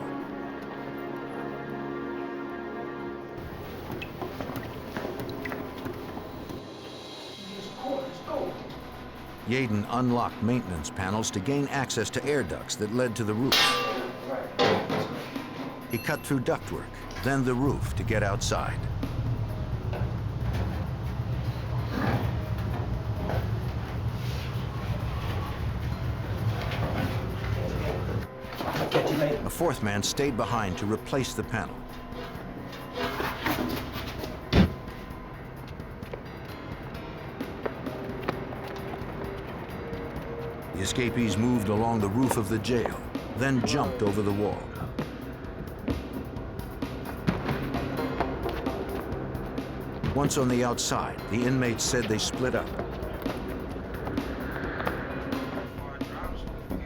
Yaden unlocked maintenance panels to gain access to air ducts that led to the roof. He cut through ductwork, then the roof to get outside. A fourth man stayed behind to replace the panel. The escapees moved along the roof of the jail, then jumped over the wall. Once on the outside, the inmates said they split up.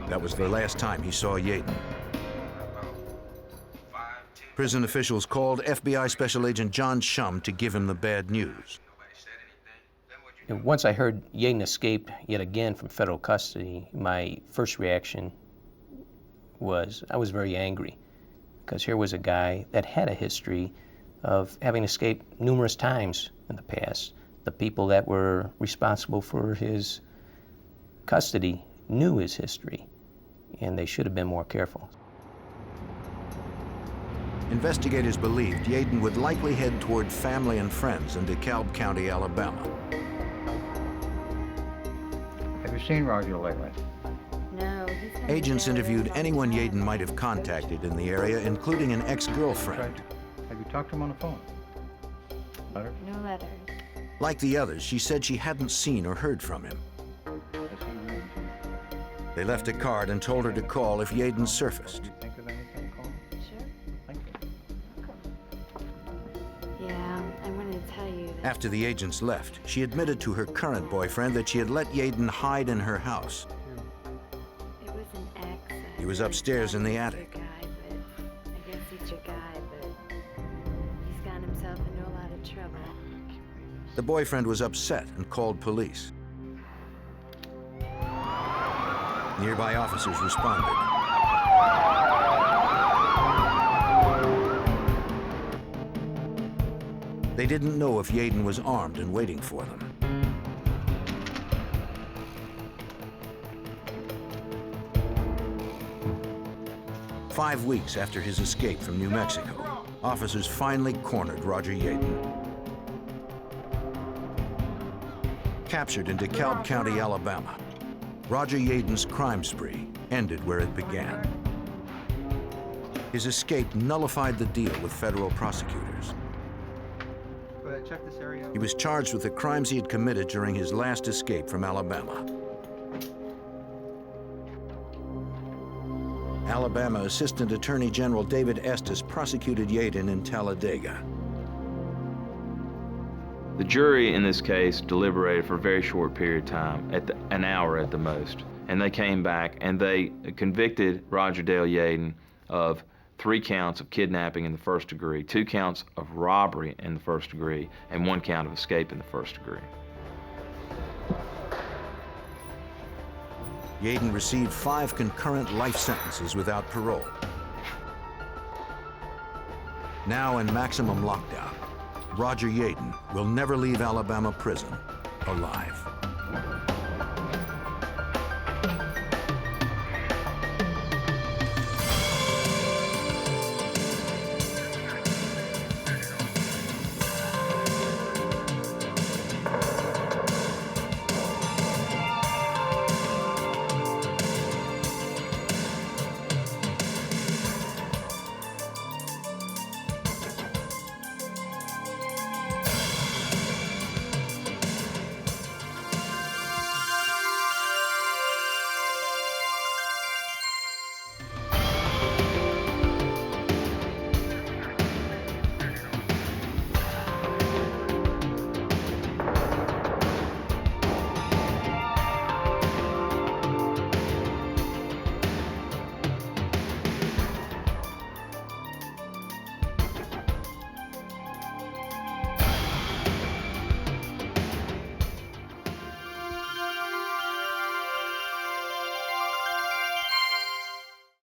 That was the last time he saw Yaden. Prison officials called FBI Special Agent John Shum to give him the bad news. Once I heard Yaden escaped yet again from federal custody, my first reaction was I was very angry, because here was a guy that had a history of having escaped numerous times in the past. The people that were responsible for his custody knew his history, and they should have been more careful. Investigators believed Yaden would likely head toward family and friends in DeKalb County, Alabama. Have you seen Roger lately? No, he's been Agents there interviewed all anyone the Yaden time. might have contacted in the area, including an ex-girlfriend. Have you talked to him on the phone? Letter? No letters. Like the others, she said she hadn't seen or heard from him. They left a card and told her to call if Yaden surfaced. Think of anything, call? Sure. Thank you. Yeah, I wanted to tell you that. After the agents left, she admitted to her current boyfriend that she had let Yaden hide in her house. It was an accident. He was upstairs in the attic. Guy, but I guess he's your guy, but he's gotten himself into a lot of trouble. The boyfriend was upset and called police. Nearby officers responded. They didn't know if Yaden was armed and waiting for them. Five weeks after his escape from New Mexico, officers finally cornered Roger Yaden. Captured in DeKalb County, Alabama, Roger Yaden's crime spree ended where it began. His escape nullified the deal with federal prosecutors. Go ahead, check this area. He was charged with the crimes he had committed during his last escape from Alabama. Alabama Assistant Attorney General David Estes prosecuted Yaden in Talladega. The jury in this case deliberated for a very short period of time, an hour at the most. And they came back and they convicted Roger Dale Yaden of 3 counts of kidnapping in the first degree, 2 counts of robbery in the first degree, and 1 count of escape in the first degree. Yaden received 5 concurrent life sentences without parole. Now in maximum lockdown, Roger Yaden will never leave Alabama prison alive.